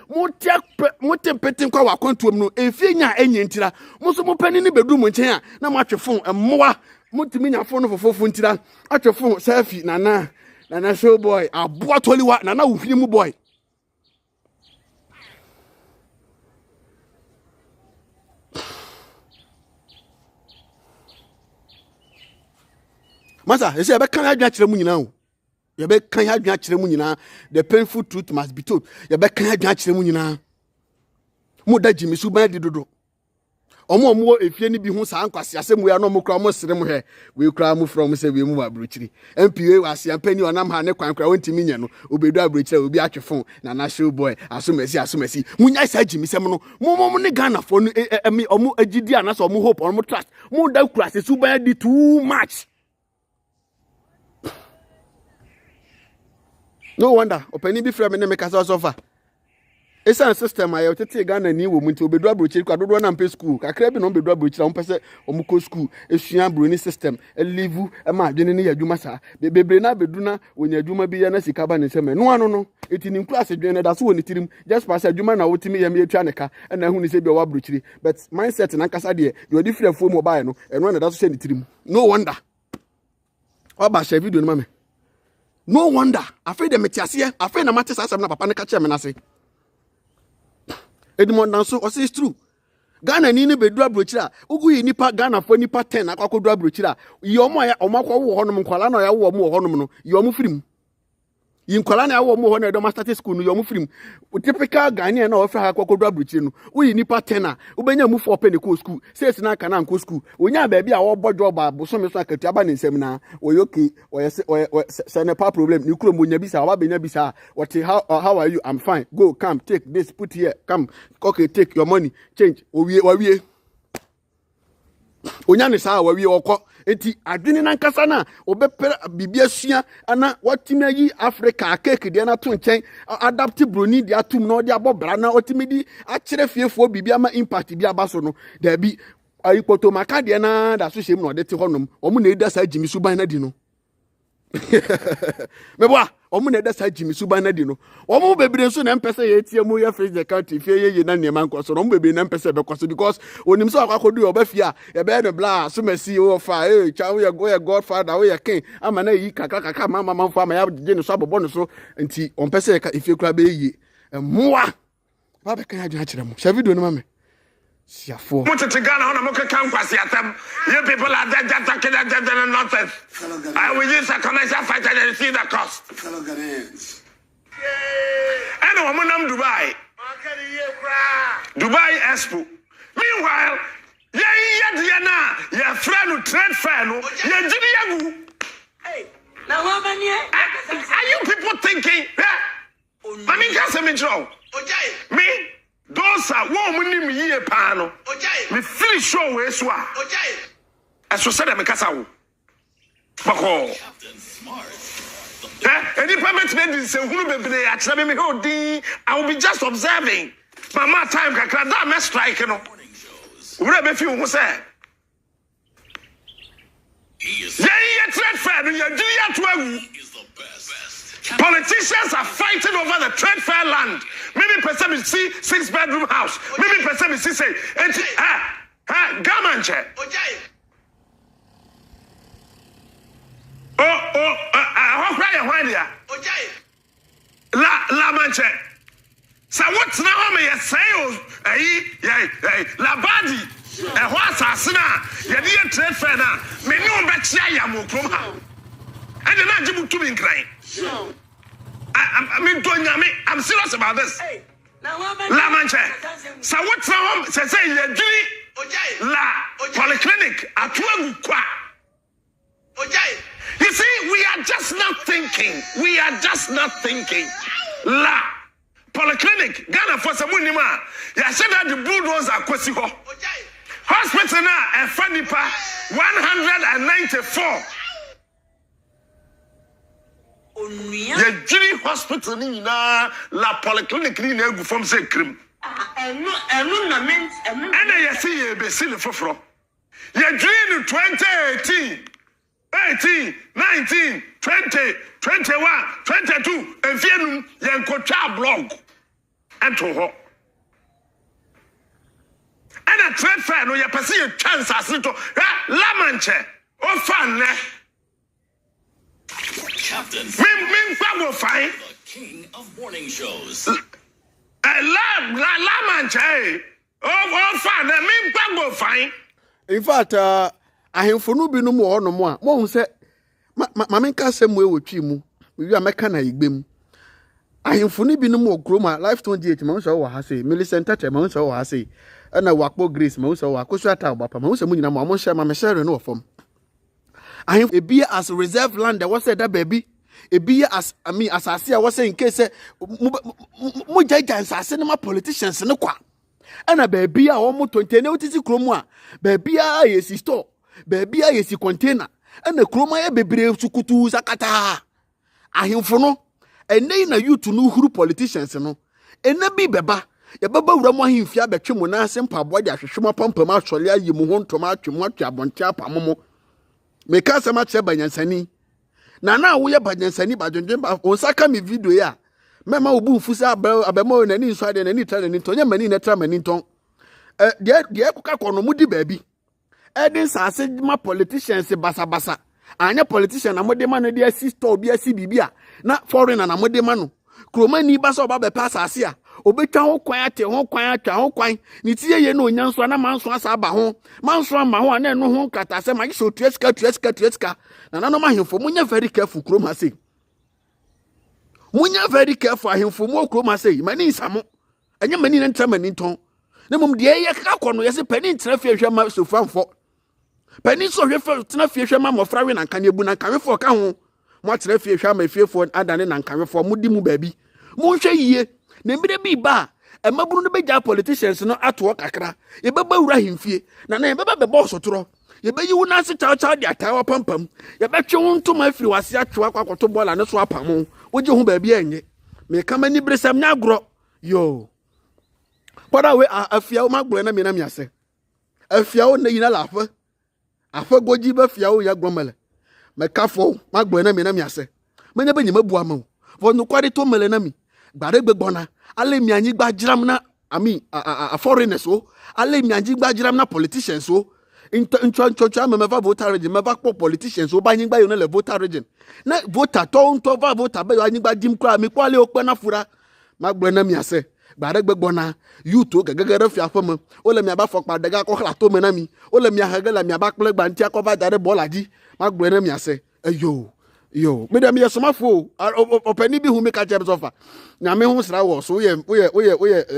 mutempetin kwa wakontuom no efie nya enye ntira monso mo pani ni bedu mo nchen a na mo atwefon emmoa mutimi nya fo no fofofo ntira atwefo selfie nana show boy aboa toliwa nana uhini mu boy masa ese be kan adwa kire mu nyina o ye be kan adwa kire mu nyina the painful truth must be told ye be kan adwa kire mu nyina mu da jimi su ban di dodo omo efie ni bi hu sa ankwase asemu ya no mo kra mo sere mo he we kra mo from se we mu abrochiri MPA wase ampani onam ha ne kwan kra wontimi nye no obedu abrochiri obi atwefon na national boy asomasi munya sa jimi sem no mo ne Ghana fo no omo agidi anasa omo hope omo trust mo da kura se su ban di too much. No wonder opani bi frame ne make us suffer. Esa system ayo tete Ghana ni wo munti obedu abrochiri kwa dodo na mpe school kakra bi no obedu abrochiri on pese omuko school esua broni system elivu ma adwene ne yadwuma sa bebre na bedu na onya adwuma bi ya na sika ba ne nsem no ano no eti ni class adwene da so woni tirim just pass adwuma na wotimi yam yetwa ne ka na hu ni se bi o abrochiri but mindset na nkasa de yo di frefo mobile no eno na da so se ne tirim no wonder oba share video no mame no wonder afei de metiase afei na mate sa na papa ne ka che me na se Edmond Nanso o say it's true. Ghana ni bedu abrochira ugu yi nipa Ghana fo nipa 10 akwakodu abrochira yi omo ya omakwa wo honom nkwala na ya wo omo honom no yi omo firim yi nkwala na ya wo omo ho na edo master school no yi omo firim typical Ghanaian na ofa akwakodu abrochira no uyi nipa 10 ubenya mu 4 penny ko school says na aka na nko school onya ba bia wo bojo ba boso so akatu aba ne nsem na oyoke se ne pa problem ni kuro monya bisa wa benya bisa what how are you I'm fine go come take this put here come okay take your money change wawie onya ne sa wawie okọ enti adwene na nkasa na obepere bibia sua ana watimi yi Africa cake de na to nchen adapt broni de atum na ode abobra na otimi di akire fiefo bibia ma impact bia baso no da bi ayipoto maka de na da so hjem na ode te honom omo na eda sa jimi suban na di no meboa omo na eda sa jimi suban na di no omo bebre nso na mpese ye tie mu ya face the country fie ye na niam nkoso omo bebre na mpese be koso because onim so akwakodu oba fia ye be no bla so mesi o fa cha we go godfather we king ama na yi kaka mama manfo ama ya je no so abobo no so nti on pese ka ifie kura be yi moa ba be kan ya jina kire mu sha video no mame siafo mo tete Ghana ho na mo kan kwasi atam you people are that talking that nonsense. I will use a commercial fighter and see the cost. Fellow Ghanaians. I know I'm in Dubai Expo. Meanwhile, your friend who trade fair, no, hey, now Are you people thinking? I mean, can't say me Joe. Me, those are woman me ye pano. Me finish show way swa. As you said, I'm a casao. Bako. Any permit made in say who be there at me holding. I will be just observing. Mama time can that mess strike no. Where be few who say. Yeah, trade fair, politicians are fighting over the trade fair land. Maybe person is see 6-bedroom house. Maybe person is see say, gamanche. How cry why there? La manche. So what's now me say? La badi. What's asina? Yadi trade fair na. Many on betcha yamu krom ha. And then I jibu to be crying. I'm serious about this. La manche. So what's now? Say la polyclinic at kwa. You see, we are just not thinking. We are just not thinking. La polyclinic. Ghana for some money ma. Ya said that the bulldozer kwesiho. Hospital na Efanipa 194. The Giri Hospital ni na la polyclinic ni na egu from say krim. And I see ye be see the foforo. Ye dream 2018, 18, 19, 20, 21, 22 and fienum ye nkotwa blog ento ho. And a trade fair no ye pese ye chance asito la manche o fan ne. Captain Min Pablo fine. The king of morning shows. La manche. Oh, fine. Min Pablo fine. In fact, ahemfo bi no mo no mo a mo hu se ma menka sem we wotwi mu wi ameka na igbem ahemfo bi no mo kroma life 28 ma so wo ha sei Millicent Tete ma so wo ha sei na wakpo Grace ma so wo akosu ata obapa ma so mu nyina mo share ma me share no ofom ahemfo ebi as reserve land that was said that baby ebi as asase a was say in case mo jaja asase no ma politicians no kwa ana baby a wo mo 20 na otisi kromu a baby a yesi store baby a yesi container ana kroma ya bebre sukutu sakata ahemfo no ene na youth no huru politicians no ene bi beba ya baba wura mo ahemfia betwe mo na ase mpaboa de ahwehwema pampam asole ayi mo ho ntoma atwemo atwa abonte apamomo meka sama che banyansani na wo ye banyansani badwendwen ba on saka me video ya mema obu mfusa abemo nani nso ade nani tra nani tonye mani na tra mani ton de kuka kono mudi baabi edin sase ma politicians basa anya politician na mode ma no de assist obi asi bibia na foreigner na mode ma no kromani basa oba be pass ase a obetwa ho kwan ate ho kwan atwa ho kwan ni tie ye na onyanso na manso asa aba ho manso ama ho na eno ho nkata se ma gi so tueska na no ma hemfo munya very careful kroma say munya very careful ahemfo mu kroma say mani nsamo anya mani na ntra mani ton na mum de ye ka kono ye se pani ntra fie hwe ma so famfo pani so hwe fa tna fie hwe ma mofra we na nkan ebu na nkan fo ka ho mo tra fie hwe ma fie fo adane na nkan fo mu di mu baabi mu hwe yie na mbire bi ba emabunu no beja politicians no ato kakra ye beba wura himfie na ye beba be boss toro ye be yi wu na se chaw de atawa pampam ye be twe hu ntoma afiri wase atwa kwakoto bola ne so apam woje hu baabi enye me kama ni bresam nya agro yo kwada we afia o magbo na me na me ase afia o na yina lafa afa goji ba fia o ya gromele me kafo magbo na me ase menya be nyima bua ma wo no kwade to mele na mi gbare gbegbona ale mi anyi gbajiram na a foreigners o ale mi anyi gbajiram na politicians o ncho me va voter region me va po politicians o ba anyi gba yo na le voter region na voter to va voter be yo anyi gbadim kra mi kwale o pe na fura magbo na mi ase gbare gbegbona youth o gagagara fi afam o le mi aba fokpa daga ko kla to me na mi o le mi ahagala mi aba kple gba ntia ko va dare bolaji magbo na mi ase yo me dem yes mafo opani bi hu me ka chebe sofa na me hu sra wo so ye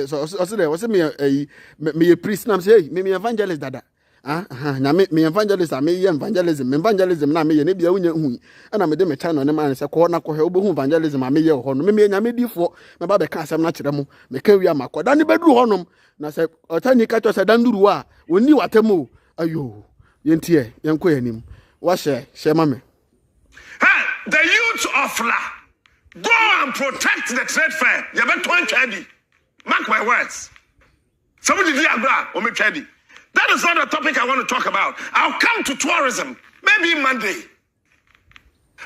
so se de wo se me priest na me say me evangelist dada nyame me evangelist me ye evangelism na me ye ne bia wonya hu ana me de me channel ne man se ko na ko he obehu evangelism me ye ho no me nyame difo me ba be ka asem na kire mo me ka wi amakoda ne beduru ho nom na se otani ka to se danduru a woni watemu ayo yentie yenko yanim wa share mame. The youth of La, go and protect the trade fair. You better trade. Mark my words. Somebody did agree or me trade. That is not the topic I want to talk about. I'll come to tourism, maybe Monday.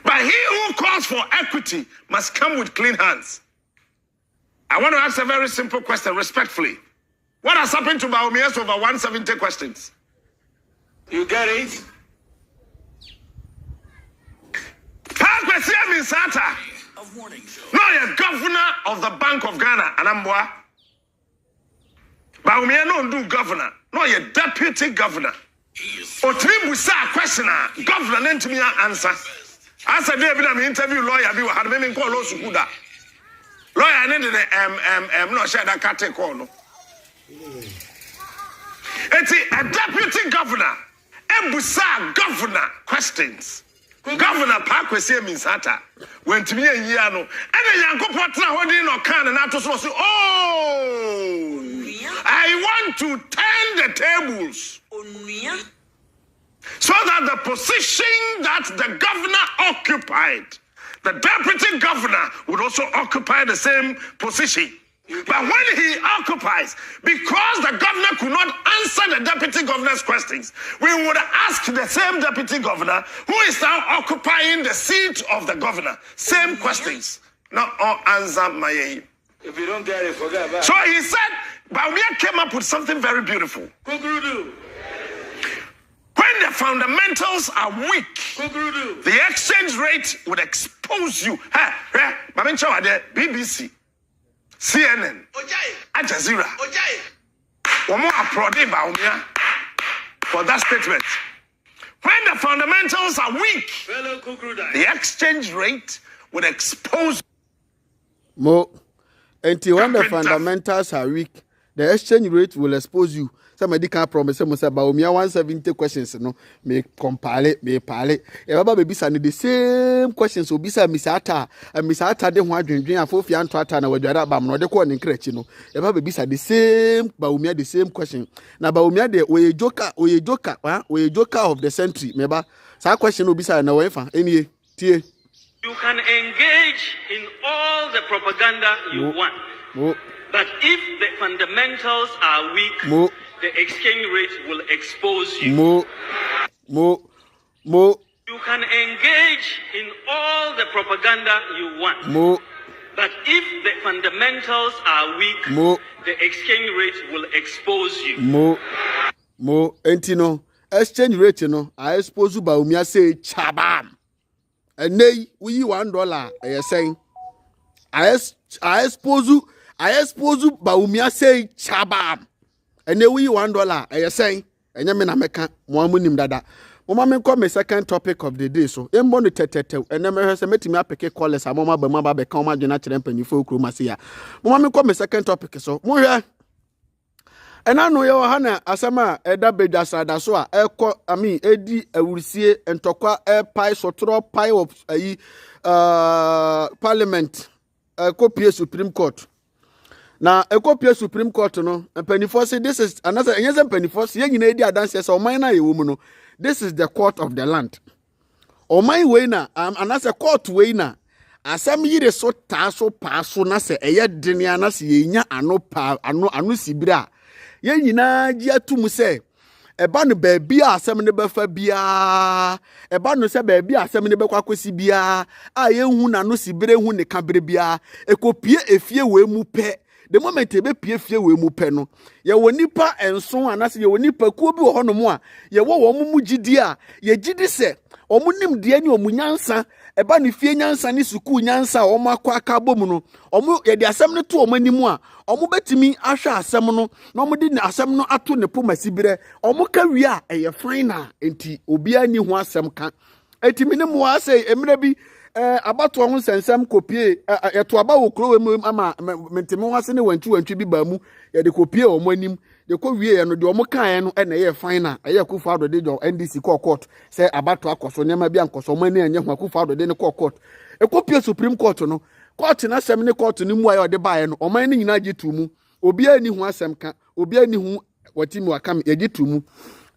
But he who calls for equity must come with clean hands. I want to ask a very simple question, respectfully. What has happened to Baumia's over 170 questions? You get it? No, you're governor of the Bank of Ghana, Anambwa. Baumia no do governor. No, you're deputy governor. Otribusa questioner, governor then to me answer. As a David, I'm interview lawyer, be had been called Osukuda. Lawyer needed no share that cat call. No. It's a deputy governor. Ebusa governor questions. Governor Parkwesi means hata went to me a year no. And then Yanko Potra holding no can and I so I want to turn the tables so that the position that the governor occupied, the deputy governor would also occupy the same position. But when he occupies, because the governor could not answer the deputy governor's questions, we would ask the same deputy governor who is now occupying the seat of the governor. Same questions. Not all answer my. If you don't get it, forget about it. So he said, Baumia came up with something very beautiful. When the fundamentals are weak, the exchange rate would expose you. BBC. CNN, Al Jazeera, for that statement. When the fundamentals are weak, the exchange rate would expose. Mo, until when the fundamentals are weak, the exchange rate will expose you. Somebody can promise me about 170 questions. No, me compile, me pale. Eba baby sani the same questions. So bisa misata, misata de ho adwendwen afofi anto ata na wadwara bam no de ko ne nkrechi no. Eba baby sa the same Baumia the same question. Na Baumia de we joker of the century. Meba sa question obisa na we fa enie tie. You can engage in all the propaganda you want. But if the fundamentals are weak, the exchange rate will expose you. You can engage in all the propaganda you want. But if the fundamentals are weak, the exchange rate will expose you. Entino, exchange rate, I expose you Baumia say chabam. And nay, we $1, I saying. I expose you Baumia say chabam. And then we $1, I saying, and Yamina Meka, Mwamunim Dada. Mama come a second topic of the day, so Emboni Tete, and then has a meeting up a call as a mama, but Mama become a general and you folk Rumasia. Mama come a second topic, so Moya. And I know your Hana, Asama, Eda Bedasa, Daswa, Edi, I will see and Tokwa, pie, so throw pie of Parliament, copy Supreme Court. Now, a copy of Supreme Court, no, and Penny say this is another, yes, and Penny Force, young idea dances or minor woman. This is the court of the land. O my wayna, another court wayna. As some years so tasso passo nase, a yet denianas yenya anu sibra. Yenina gia to muse. A ban baby a some never bia. A ban no se baby a some never quaquisibia. I young no sibre who ne cabrebia. A copy a fear we mupe. The moment ebe pie fie we mu pe no ye wonipa enso anase ye wonipa ku bi wo hono mu a ye wo mu gidi a ye gidi se omunim de ani omunyansa eba ne fie nyansa ne suku nyansa omo akwa akabo mu no omo ye de asem ne to omanimu a omo betimi ahwe asem no na omo de asem no ato ne po masibire omo ka wi a eye final enti obi ani ho asem ka etimi ne mu ase emre bi abato ho sensem kopie eto aba wo kro we ama menteme ho ase ne wantu bi ba mu ye de kopie o mo anim de ko wie no de omo kan no na ye final eye Akuffo Addo de NDC court say abato akoso nema bi ankoso mani anye ho Akuffo Addo de ne court e ko pie Supreme Court no court na asem ne court ni mu ayo de bae no oman ni nyina gitu mu obi ani hu asem ka obi ani hu watimi wakam ye gitu mu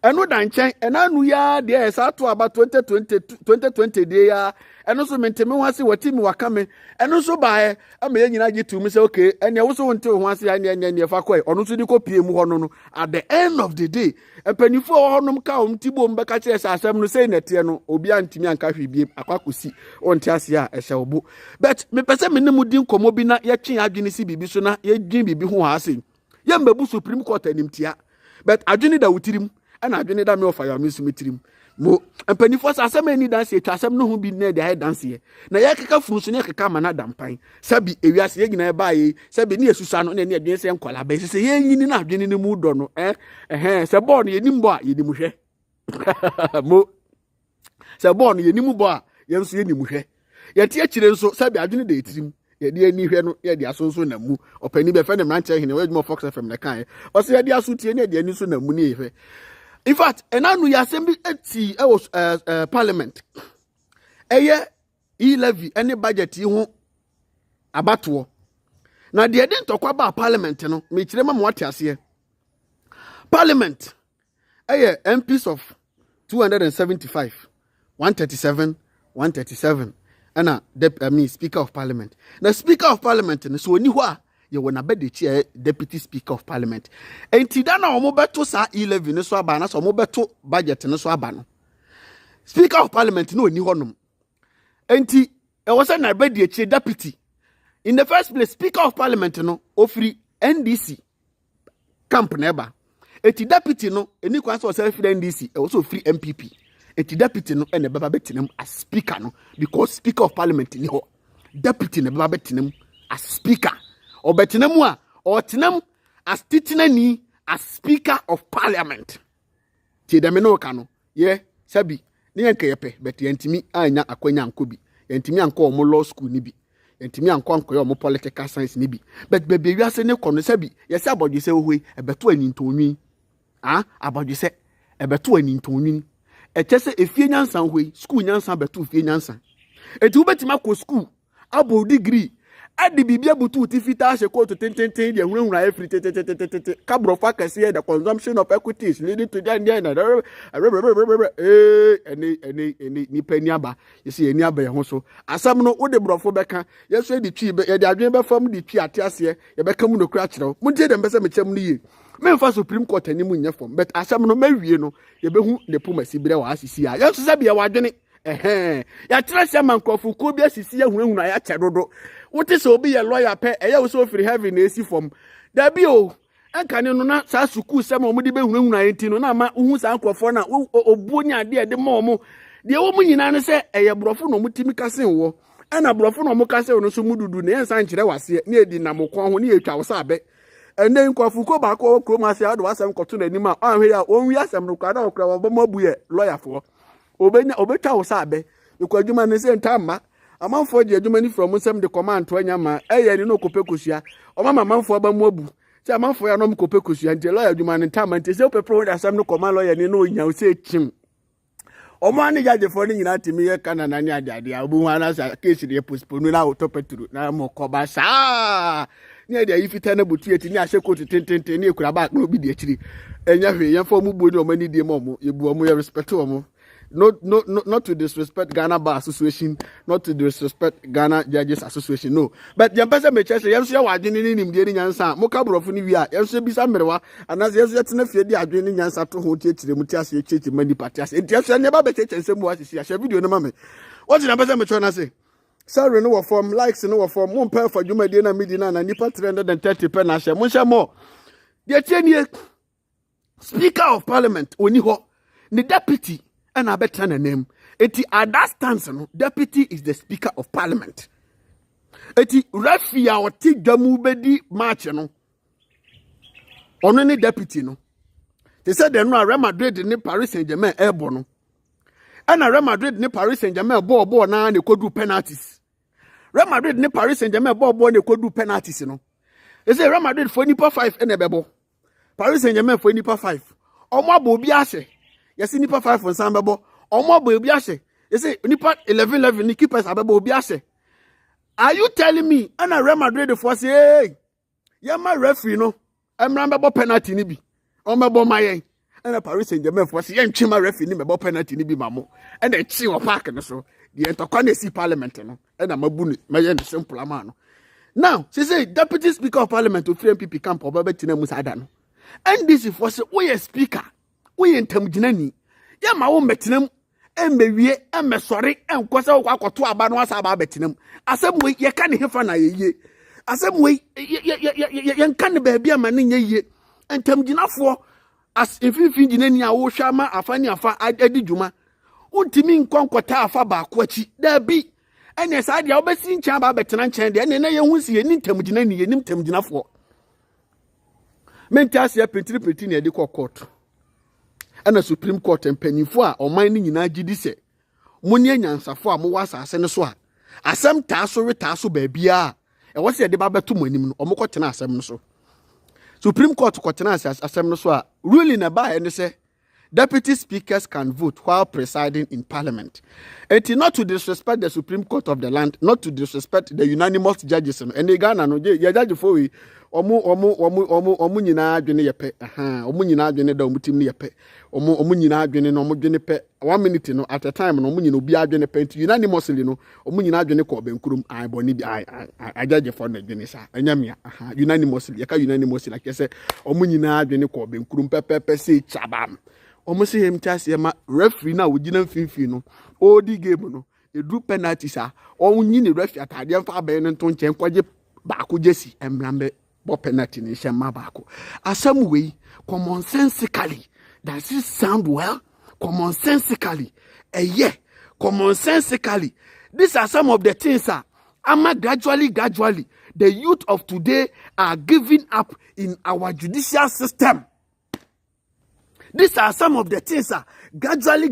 eno da nchen enanu ya de esa to aba 2020 de ya eno so menteme ho ase watimi wakame eno so bae ama ye nyina gitu mu say okay ene wo so wonte ho ase ene fa koi ono so di ko pie mu ho no at the end of the day empanifo ho nom ka omtibo mbeka kire sa asem no say nete no obi antimi anka hwebie akwakosi onte ase a ehye obo but me pese me nemu din komo bi na ye twen adwene si bibi so na ye dwin bibi ho ase ye mbabu Supreme Court animtia but adwene da wutirim ana adwene da me ofa ya me sumetirim mo empanifo sa asem ani dance etwa asem no ho bi na de dance ye na ye keka funu so ne keka mana dampan sabi ewiase ye gina ba ye sabi ne yesusa no ne adwene se nkola ba se ye nyini na adwene ne mu do no se bo no ye nimbo a ye nimu hwe mo se bo no ye nimu bo a ye nso ye nimu hwe ye tie kire nso sabi adwene da etirim ye de ani hwe no ye de asonso na mu opani be fe ne mranche hene we dwuma Fox FM na kan o se ye de asotie ne de ani so na mu ne hwe. In fact, enanu ya assembly eti was parliament. Eye levy any budget ho abato. Na de den tokwa ba parliament no, me kire ma wate ase. Parliament eye MPs of 275, 137, 137. Ana speaker of parliament. Na speaker of parliament no so oni ho a ye wona be de deputy speaker of parliament enti da na omo beto sa 11 ne so aba na so omo beto budget ne so aba no speaker of parliament no oni honom enti e was na be de deputy in the first place speaker of parliament no ofri NDC camp na eba enti deputy no eni kwan so self NDC e was ofri MPP enti deputy no ene baba betinam as speaker no because speaker of parliament ni ho deputy ne baba betinam as speaker obetinemu a otenam as titinani as speaker of parliament ti dem no ka no ye sabi ne yanka yepe but yantimi anya akwanya ankobi yantimi anko omo law school ni bi yantimi anko omo political science ni bi but bebe wiase ne kono sabi ye se abodwe se ohwe ebeto anintonwi abodwe se ebeto anintonwi echese efie nyansa hwe school nyansa beto efie nyansa etu betima ko school abo degree adi bibia butu tifita she ko to ten de hunhura every cabro focus here the consumption of equities leading to that any ni paniaba you see any aba ho so asam no wo de brofo beka yeso di twi ye de adwen be fam di twi ate ase ye beka mu no kura kire mu die dem be se me chem no ye me fa Supreme Court ani mu nya fam but asam no mawie no ye be hu ne puma sibire wa asisi a yeso sabe ye wa adwene ya trase mankofo ko bi asisi ya hunhura ya chedodo wote so obi ye lawyer pe eye wo so free heaven na esi form da bi o enkane no na sa suku sem o mo de be hunhura enti no na ma hu sa nkofo na obuonya de de ma omo de wo mu nyina ne se eye brofo no mutimi kasen wo ana brofo no mo kasen no so mududu na ensa nkire wase na edi na mokon ho na etwa wo sa abe ene nkofo ko ba ko kroma se ado asem koto na nima anhwe a onwi asem no kwada okra wo ba mabu ye lawyer fo obetwa wo sa abe ikwadwuma ne se ntama amanfo de adwuma ni from nsem de command to anya ma eye ni no kopekosua o mama amanfo ba mu abu se amanfo ya no kopekosua nte lawyer adwuma ne ntama nte se opepro de asem no command lawyer ni no nya o se chim o ma ne jaje fo ni nyina timi ye kana na ni adade abu wana sa case de postpone na autopetru na mo koba sa ni e de yifita na butu eti ni ahye kotu tententen ni ekura ba no bi de akiri enya hwe ye fo mu bo ni o mani die mo yebu o mo ye respect o mo. Not to disrespect Ghana Bar Association, not to disrespect Ghana Judges Association, no. But the person may say, "Yes, you are doing him getting answer." Mokabro for Nivia, yes, be some merwa, and as yes, yet enough, you are doing answer to who teach the Mutias, church, many parties. It just never be church and some what is here. Video no mammy. What's the person may try to say? Sorry, no form, likes no form, one pair for Juma Dina Midina, and Nipa 330 penasha, Musha more. The 10 year Speaker of Parliament, Oniho, the deputy. And I better name. Eti at that stance, no, deputy is the Speaker of Parliament. Eti refia or take the mubedi march, no. On any deputy, no. They said they know Real Madrid in Paris Saint-Germain airborne. And Real Madrid in Paris Saint-Germain ball now they could do penalties. Real Madrid in Paris Saint-Germain ball they could do penalties, you know. They say Real Madrid for Nipa 5 and a bebo. Paris Saint-Germain for nipa 5. Omo abo obi ahye. Yesi nipa 5 on sambebo. Omo abo obi ahye. Yesi nipa 11 ni keepers abebo obi ahye. Are you telling me ana Real Madrid for say hey, yama referee no, emrambebo penalty ni bi. Omebo mayen. Ana Paris Saint-Germain for say yentwema referee ni mebo penalty ni bi mamo. And the chi park no so. The entokwane si parliament no. Ana mabuni, mayen simple amano. Now, she say Deputy Speaker of Parliament to free MPP camp or Babetina Musadano. And this is for say, we a speaker, we in Tamjinani. Ya ma won betinam, and be and me sorry, and kwasa wako to abanwas about betinam. Asem way ye can hefa na ye. Asem way yan can be a man in ye. And Tamjina for as if you finjinani a wo shama afani afa adi juma. Untimin konkwata afa ba kwachi. There be. And yes, I the obesing chamba betan chen, and then I won't see any temujina ni nim temujina for. Mentas ya petri near the court. And a Supreme Court and penny for or mining in Agidise. Munian Safwa Moasa Seneswa. As some tasso baby. And what's the debaba to monim or mokotana semso. Supreme Court Cotanas as Semnoswa ruling about and say. Deputy speakers can vote while presiding in parliament. It is not to disrespect the Supreme Court of the land, not to disrespect the unanimous judges. And the Ghana no judge for we omu nyina adwene yepe omu nyina adwene da omutim ne yepe omu nyina adwene no omu dwene pe 1 minute no at a time no omu nyina obi adwene pe unanimously no omu nyina adwene ko benkurum ai boni bi ai judge for na adwene sa anyamia unanimously yaka unanimously like say omu nyina adwene ko benkurum pepepe say chabam. Almost him chas yama referee na wugina mfimfini no odi game no edu penalty sa onyi ni referee atade mfa ba no nto nchen kwaje baako jesi emrambe bo penalty ni shema baako asam wei commonsensically does it sound well commonsensically commonsensically these are some of the things gradually the youth of today are giving up in our judicial system. These are some of the things gradually,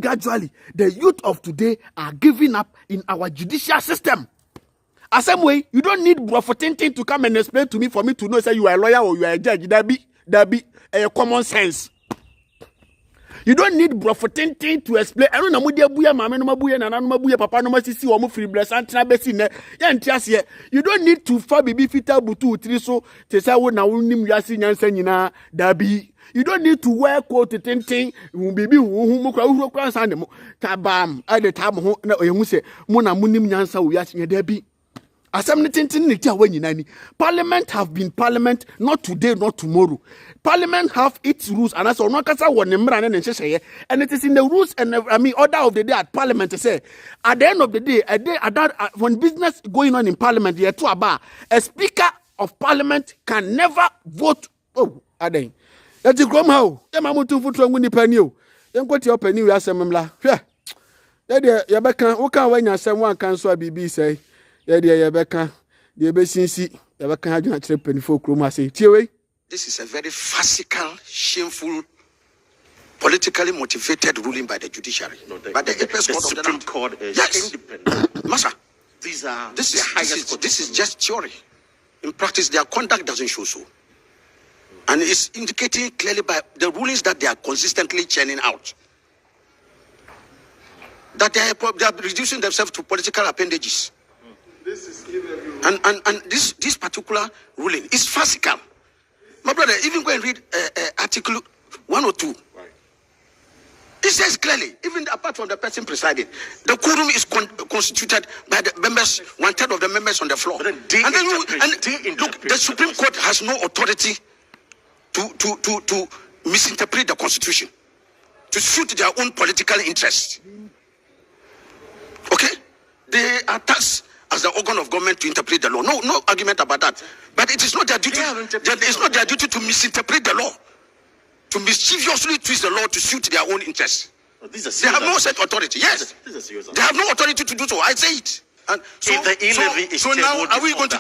the youth of today are giving up in our judicial system. As same way, you don't need Brofotintin to come and explain to me for me to know say you are a lawyer or you are a judge. That be a common sense. You don't need Brofotintin to explain. I don't know mudia buya mama no mabuya na no mabuya papa no masisi o mo free bless antina besi ne. Ya ntiase. You don't need to fa bibi fita butu utri so te say wo na wonim wiase nyansa nyina da bi. You don't need to wear coat tintin bibi hu mu kwa kwa san dem tabam at the time ho na oyehu se mo na munim nyansa wo wiase nya da bi. Asem tintin ne tia wanyina ni. Parliament have been parliament not today not tomorrow. Parliament have its rules and as on kasa won mra ne nhyehyeye and it is in the rules and order of the day at parliament say at the end of the day when business going on in parliament here to aba a speaker of parliament can never vote aden that is come how e ma mutu futu nguni pani o enkwoti opani wi asem mla hwe de ye beka wo kan wanya asem wan kan so abibi say de ye beka de be sinsi ye beka adwuna kire pani fo krom ase tiewe. This is a very farcical, shameful, politically motivated ruling by the judiciary. No, by the apex court of the Supreme Court is independent. Master, this is just theory. In practice, their conduct doesn't show so. And it's indicating clearly by the rulings that they are consistently churning out. That they are reducing themselves to political appendages. This is and this particular ruling is farcical. My brother, even go and read Article 102. Right. It says clearly, even apart from the person presiding, the quorum is constituted by the members, 1/3 of the members on the floor. Look, the Supreme Court has no authority to misinterpret the Constitution, to suit their own political interests. Okay? They are tasked as the organ of government to interpret the law. No argument about that. But it is not their duty. It's not their duty to misinterpret the law, to mischievously twist the law to suit their own interests. They have no such authority. Yes, they have no authority to do so. I say it. And so now, are we going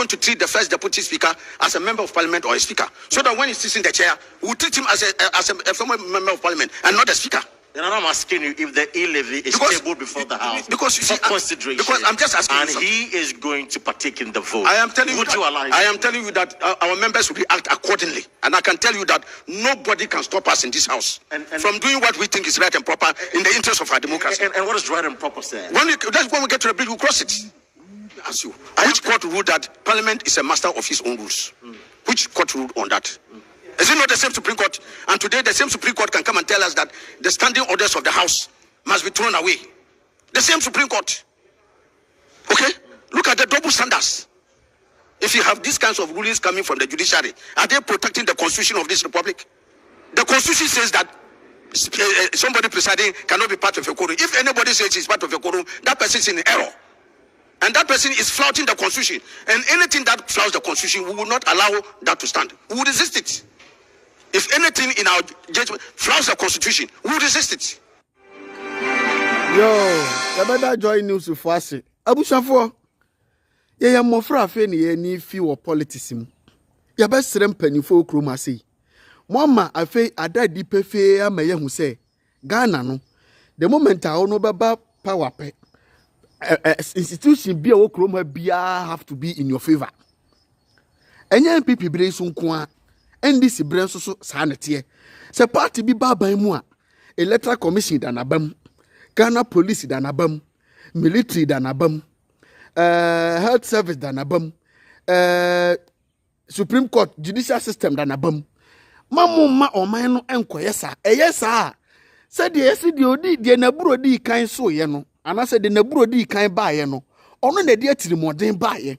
to treat the first deputy speaker as a member of parliament or a speaker, so that when he sits in the chair, we will treat him as a former member of parliament and not a speaker? Then I'm asking you if the e-levy is tabled before the House because you see, consideration. Because I'm just asking and you he is going to partake in the vote. I am telling Would you. I am telling you that our members will react accordingly, and I can tell you that nobody can stop us in this house from doing what we think is right and proper in the interest of our democracy. And what is right and proper, sir? That's when we get to the bill, we cross it. Ask you, which court ruled that Parliament is a master of his own rules? Which court ruled on that? Is it not the same Supreme Court? And today the same Supreme Court can come and tell us that the standing orders of the House must be thrown away. The same Supreme Court. Okay? Look at the double standards. If you have these kinds of rulings coming from the judiciary, are they protecting the constitution of this republic? The constitution says that somebody presiding cannot be part of a quorum. If anybody says he's part of a quorum, that person is in error. And that person is flouting the constitution. And anything that flouts the constitution, we will not allow that to stand. We will resist it. If anything in our judgment flouts the constitution, we will resist it. Yo, you better join news with us. Abu Shafo, you are more afraid you need few politics. You best serem penny for Krumasi. Mama, I feel I died deep fair, may you say. Ghana no. The moment I know about power pay. Institution be a Okroma be have to be in your favor. Enya MPP brain so nko a NDC brain so sanete. Se party bi baba mu a electoral commission da nabam, Ghana police da nabam, military da nabam, health service da nabam, Supreme Court judicial system da nabam. Mamma oman no enkoye sa. Eye sa. Se de esi de odi de naburo di kan so ye no. Anase de naburo di kan baaye no. Ono na de atirimodin baaye.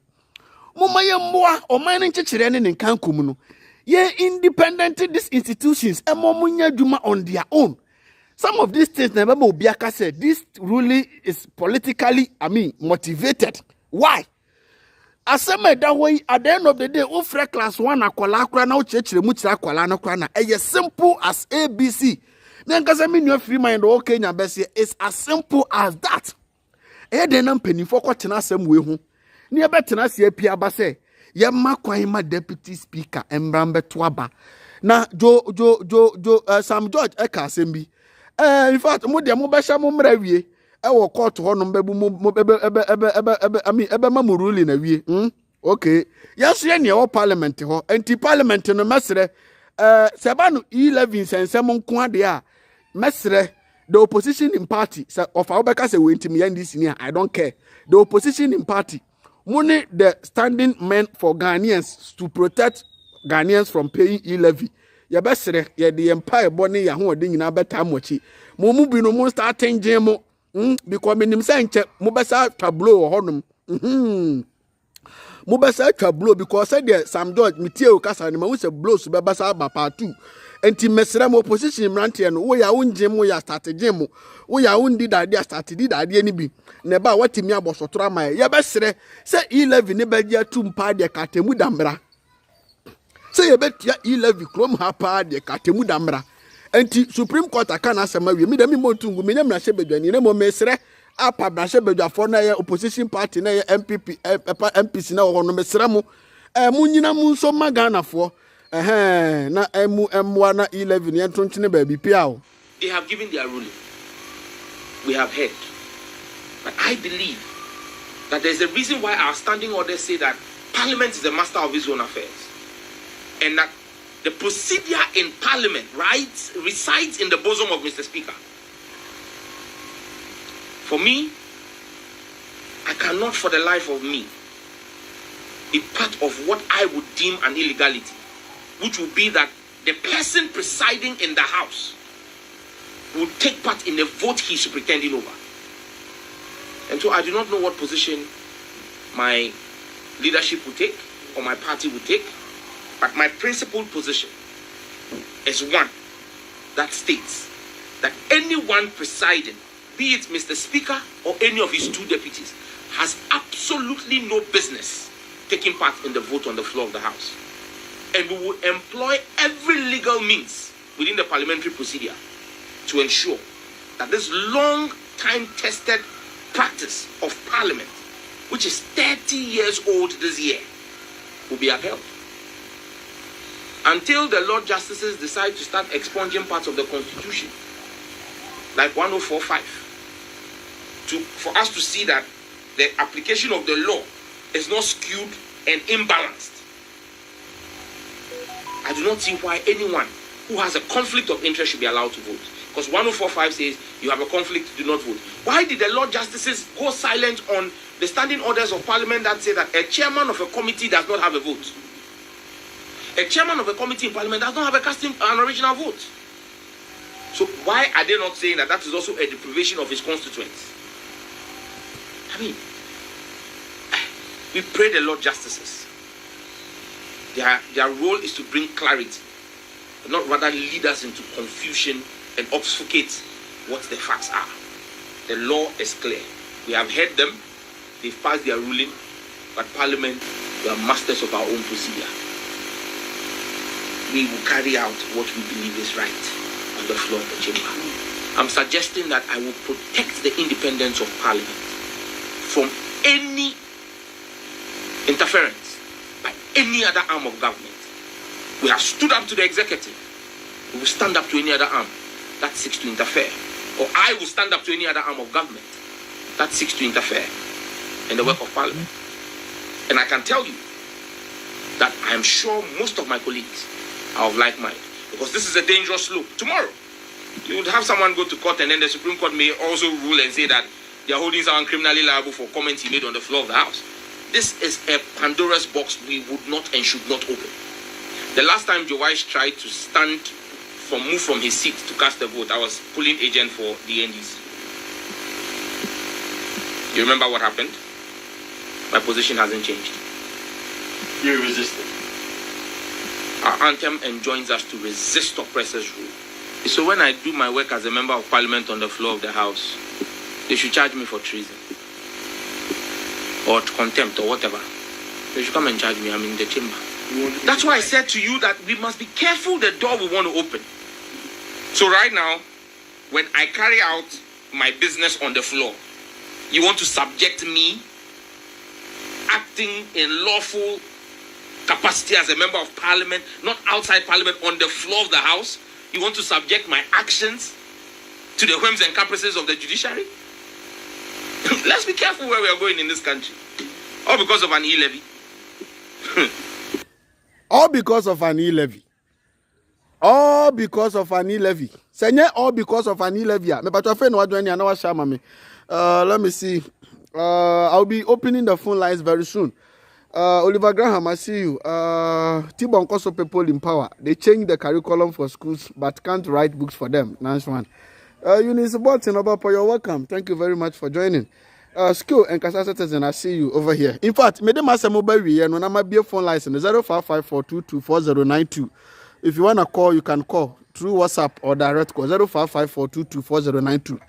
Mama ye mboa oman nchechire ne nkan kum no. Ye independent these institutions emomunya djuma on their own. Some of these things na baba obiaka said this ruling is politically motivated. Why? Asema that way at the end of the day o free class 1 akola akra na o chechire mu chira akola na akra na simple as ABC. Because I mean your free mind okay nya bese it's as simple as that. Den na mpanifo kwotena asem we hu. Ne betena se apia ba se ye makwan ma deputy speaker Embrambe Toaba. Na Sam George eka asem bi. In fact mo de mo be sha mo mra wie. Ewo court ho no mbebu ebe ma ruling na wie. Okay. Yes ye ne wo parliament ho. Anti parliament no mesre seba no 11 sensem nko ade a mesre the opposition in party say of our say we intimi this near I don't care. The opposition in party money the standing men for Ghanaians to protect Ghanaians from paying e-levy. Ya besre ye the empire boni ya ho ode nyina beta mochi. Mo mu bi no mo start changing mo because menim say nche mo besa tableau honum. Mo besa tableau because say there Sam George metie o kasa ne ma wo say blows be besa ba part 2. Enti mesra mo opposition mrantie no wo ya wonjem wo ya start gem wo ya wondi dade start di dade ni bi ne ba watimi abosotoro amaye ya besre say e-levy ne ba dia tumpa de katemu damra say ye betia e-levy krom ha pa de katemu damra enti Supreme Court aka na asema wie mi da mi montungu me nyamra hye badwani ne mo mesre apa bra hye badwafo na ye opposition party na ye MPC na wo no mesra mo munyina mu nso maganafo na na 11 yentonchine baby piao. They have given their ruling. We have heard. But I believe that there's a reason why our standing orders say that Parliament is the master of his own affairs. And that the procedure in Parliament resides in the bosom of Mr. Speaker. For me, I cannot for the life of me be part of what I would deem an illegality, which would be that the person presiding in the House will take part in the vote he's pretending over. And so I do not know what position my leadership will take or my party will take, but my principled position is one that states that anyone presiding, be it Mr. Speaker or any of his 2 deputies, has absolutely no business taking part in the vote on the floor of the House. And we will employ every legal means within the parliamentary procedure to ensure that this long time tested practice of Parliament, which is 30 years old this year, will be upheld. Until the Lord Justices decide to start expunging parts of the Constitution, like 1045 for us to see that the application of the law is not skewed and imbalanced. I do not see why anyone who has a conflict of interest should be allowed to vote. Because 1045 says you have a conflict, do not vote. Why did the Lord Justices go silent on the standing orders of Parliament that say that a chairman of a committee does not have a vote? A chairman of a committee in Parliament does not have an original vote. So why are they not saying that is also a deprivation of his constituents? I mean, we pray the Lord Justices. Their role is to bring clarity, not rather lead us into confusion and obfuscate what the facts are. The law is clear. We have heard them. They've passed their ruling. But Parliament, we are masters of our own procedure. We will carry out what we believe is right on the floor of the chamber. I'm suggesting that I will protect the independence of Parliament from any interference by any other arm of government. We have stood up to the executive. We will stand up to any other arm that seeks to interfere. Or I will stand up to any other arm of government that seeks to interfere in the work of Parliament. And I can tell you that I am sure most of my colleagues are of like mind. Because this is a dangerous slope. Tomorrow, you would have someone go to court and then the Supreme Court may also rule and say that they are holding someone criminally liable for comments he made on the floor of the House. This is a Pandora's box we would not and should not open. The last time Joe Wise tried to move from his seat to cast a vote, I was polling agent for the NDC. You remember what happened? My position hasn't changed. You resisted. Our anthem enjoins us to resist oppressors' rule. So when I do my work as a member of Parliament on the floor of the House, they should charge me for treason or contempt or whatever. They should come and charge me. I'm in the chamber. That's why I said to you that we must be careful the door we want to open. So right now, when I carry out my business on the floor, you want to subject me acting in lawful capacity as a member of Parliament, not outside Parliament, on the floor of the House? You want to subject my actions to the whims and caprices of the judiciary? Let's be careful where we are going in this country. All because of an e-levy. All because of an e-levy. All because of an e-levy. Senye all because of an e-levy. Let me see. I'll be opening the phone lines very soon. Oliver Graham, I see you. Tibon Koso people in power. They change the curriculum for schools but can't write books for them. Nice one. Eunice Bolton, you're welcome. Thank you very much for joining. Skill and Kasa Citizen, I see you over here. In fact, Madam Masamobawi and when I'm phone license 0554224092. If you want to call, you can call through WhatsApp or direct call 0554224092.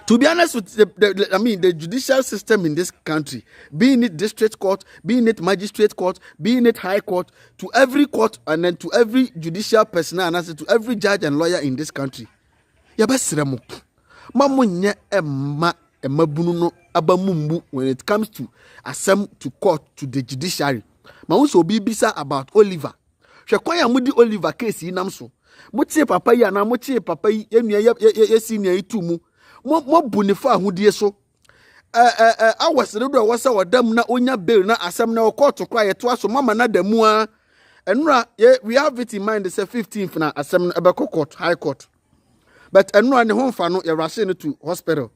To be honest with the judicial system in this country, being it district court, being it magistrate court, being it high court, to every court and then to every judicial personnel and also to every judge and lawyer in this country. Yabasiramo. Mamunye emabunu abamumbu when it comes to assembly to court to the judiciary. Mauso bibisa about Oliver. Shekwaya mudi Oliver case inamso. Mutie papa yi na mutie papa yi enua ye senior itumu. Mo bunifa ahudie so. Awasere do wasa wadam na onya bail na asem na court kwa ye to aso mama na damu a. Enura we have it in mind the 15th na asem na ebeko court high court. But enura ne ho fa no ye rush no to hospital.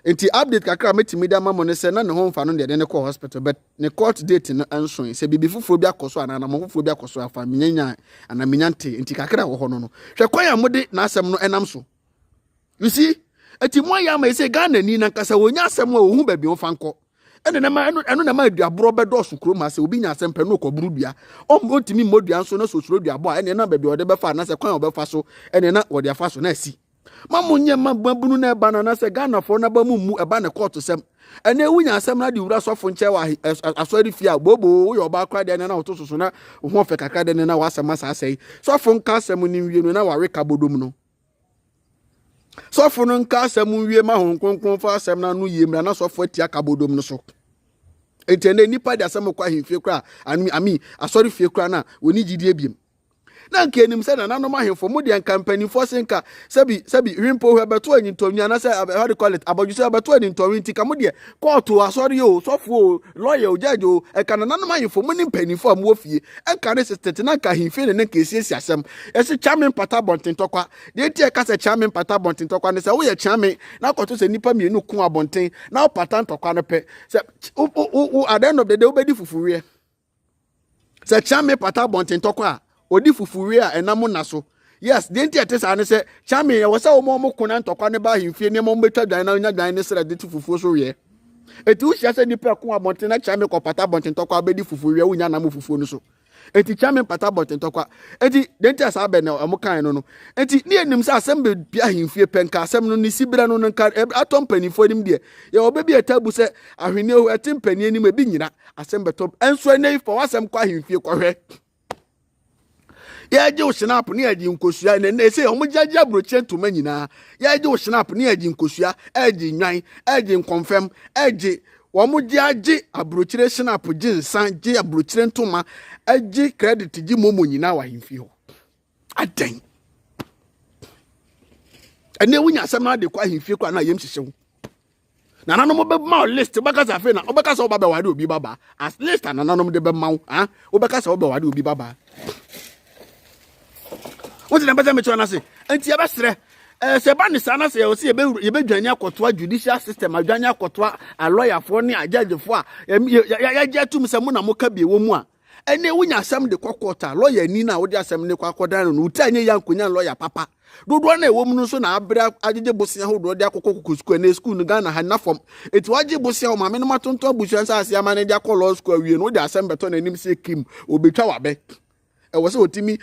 Enti update kakra metimi da mama ne se na ne ho fa no de ne call hospital but ne court date no anso se bibi fufuo bi akoso ana na mo fufuo bi akoso afa menyanya ana menyante enti kakra wo ho no hwe kwaya mode na asem no enam so. You see, eti mo ya ma say Ghana ni na kasa wonya asem a ohu ba bi on fanko ene na ma eno na ma aduabro be do so kro ma se obi nya asem pe no koburu dua o mo ntimi modua nso na so suro duabo ene na ba bi ode be fa na se kwan obefa so ene na wode afa so na asi mamunye mabunu na eba na se Ghana for na ba mu eba na court sem ene wunya asem na di wura sofo nche wa asori fia bobo yo ba kwa de na otoso so na ho fe kaka de na wa asem asa sei sofo nka asem ni wie no na wa reka bodom no sofo no nka asem wie ma hon konkon fa asem na no yemra na sofo atia kabodom no so etende nipa de asem kwa himfie kra ami asori fie kra na woni gidie biem na nke nim se na nanom ahemfo mu de campaign for senka sabi wimpo hwe beto ani ntomi ana say how they call it abojuse beto ani ntomi nti ka mu de court asori o sofo o lawyer o judge o e ka nanom ahemfo mu ni mpanifo am wo fie e ka ne sister na ka himfe ne ka esiesie asem e se chairman pata bonten tokwa de tie ka se chairman pata bonten tokwa ne se wo ye chairman na koto se nipa mienu kun abonten na pata tokwa ne pe se at the end of the day obedi fufuwe se chairman pata bonten tokwa odi fufuwe a enam na so yes de ntia te sa ne se chairman ye wo se wo mo kuna ntokwa ne ba himfie ne mo betwa dan na nya dan ne sra de fufuo so ye eti usia se nipa kun abonten na chairman ko pata bonten tokwa bedi fufuwe unya na mo fufuo no so eti chairman pata bonten tokwa eti de ntia sa be na amo kan no eti ne enim sa asem be bia himfie penka asem no ni sibira no nka atom panifo nim de ye obebi etabu se ahwene o etim pani anim e bi nyina asem beto enso nei for asem kwa himfie kwahwe ya je o snap ne aji nkosua ne se o mo jaja broche ntoma nyina ya je o snap ne aji nkosua aji nwan aji nkonfem aji wo mo jaje abrochire snap ji nsan ji abrochire ntoma aji credit ji momo nyina wa himfie ho adan ene wunya asem na de kwa himfie kwa na yem hihye ho na nanom be ma list bakasa fe na obekasa oba be wade obi baba as list na nanom de be ma ha obekasa oba wade obi baba wọ́n ti na bẹ́sẹ̀ mẹ́tọ́ náà sè ẹ̀ntì ẹ̀bẹ̀ sẹ̀rẹ̀ sẹ̀ bá ní sànà sẹ̀ ọ̀sẹ̀ yẹ̀bẹ̀ dwanya akọ̀tọ̀ judicial system adwanya akọ̀tọ̀ alọ́yàfọ́ ní àjẹ́jẹ̀fọ́ a yẹ́jẹ́ tum sẹ́ mu na mo kábìí wọ́n mu a ẹni wọ́n yà sẹ́m de kọ́kọ́ta lọ́yà ní na wọ́n di asẹ́m de kọ́kọ́da no wùtí ànyẹ́ yà nkùnyà lọ́yà papa dodoɔ na ɛwɔ mu no so na abere agye bosia ahodoɔ de akɔkɔ kuku school na school no Ghana ha na fam eti wagye bosia o maame no matonto abusua nsa ase ama ne de akɔ law school awie no wode asɛm bɛtɔ n'anim sɛ kim obetwa wabe ɛwɔ sɛ otimi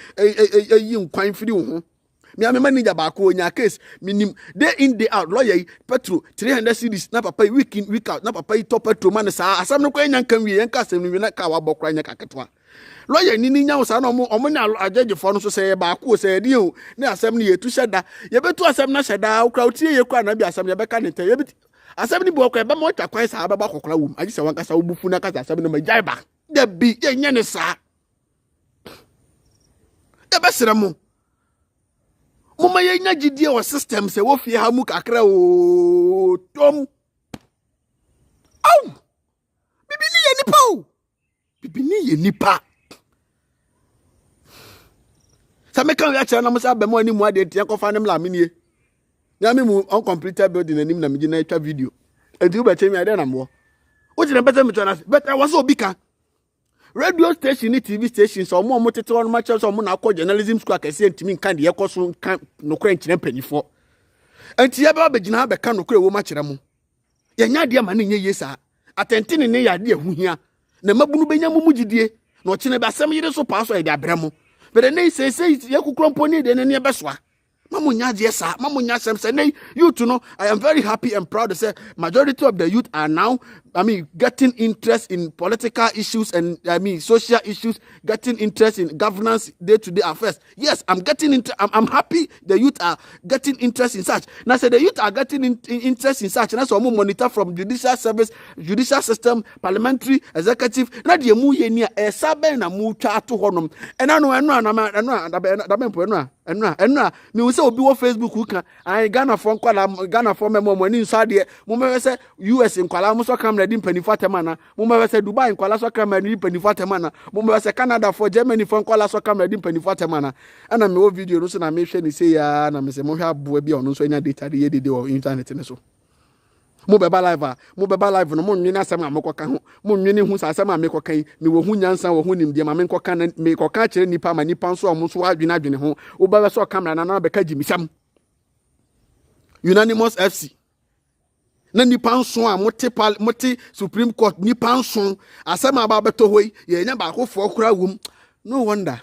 yi nkwan firi wo ho me ame manager ba ko onya case minim day in day out lawyer petro 300 cedis na papa week in week out na papa top petro man sa asɛm no kwa nya nkan wie yɛn ka asɛm no wie na ka wa bɔkra nya kaketwa lawyer ni nya wo sa na ɔmo na agagefo no so sɛ ba ko sɛ de o na asɛm no yɛtu hyɛda yɛbetu asɛm na hyɛda okra otie yɛ kwa na bi asɛm yɛbɛka ne tɛ yɛbeti asɛm ni bi okra ba mo twa kwan sa ba kokra wom agi sɛ wanka sa obufu na ka asɛm no magyae ba da bi yɛnya ne sa yɛbɛsrɛ mo moma yɛnya gyidie wɔ system sɛ wofie ha mu kakra o tom au bibini yɛ nipa o bibini yɛ nipa sa meka ya kyerɛ na mo sa ba mo ani mu ade tie kɔfa ne mla menie na me mu uncompleted building anim na me gina etwa video edi ubɛkyɛ mi ade na mo o gyina bɛtɛ me tɔna but I was obi ka radio station ni TV station so mo tete won ma kyerɛ so mo na akɔ journalism school akɛse ntimi nka de yɛkɔ so nka nokora nkyerɛ mpanifo anti yɛ ba begina ha bɛka nokora wo ma kyerɛ mo yɛnya de ma ne nyɛ yesa atɛntene ne yɛ de ahuhia na mabunu benya mo mugidie na ɔkyene ba asɛm yire so pa so yɛ de abrɛ mo but ne say yɛ kukuro mponi de ne ne bɛsoa mamunya jesa mamunya semse nei youth no I am very happy and proud to say majority of the youth are now getting interest in political issues and social issues, getting interest in governance day-to-day affairs. Yes, I'm happy the youth are getting interest in such. Now say the youth are getting interest in such. And that's why we monitor from judicial service, judicial system, parliamentary, executive. Na die mu ye ni e sabe na mu twa to honom. Enna me we say obi wo Facebook who can Ghana for memo money inside there. Mo me say US in kwala mo so kam di mpanifo temana mo ma se Dubai nkwala so kamera di mpanifo temana mo ma se Canada for Germany for nkwala so kamera di mpanifo temana ana me wo video no so na me hwe ni say ya na me se mo hwe aboa bi ono so nya data de yedede o internet ne so mo beba live no mo nwene asem amekoka ho mo nwene hu sa asem amekoka me wo hu nyansa wo hu nimde ma me koka na me koka kire nipa ma nipa nso o mo so adwene ho wo ba so kamera na beka jimisam Unanimous FC na nipa nso a mote Supreme Court nipa nso asem aba beto hoi ye nya ba akofo kura wum no wonder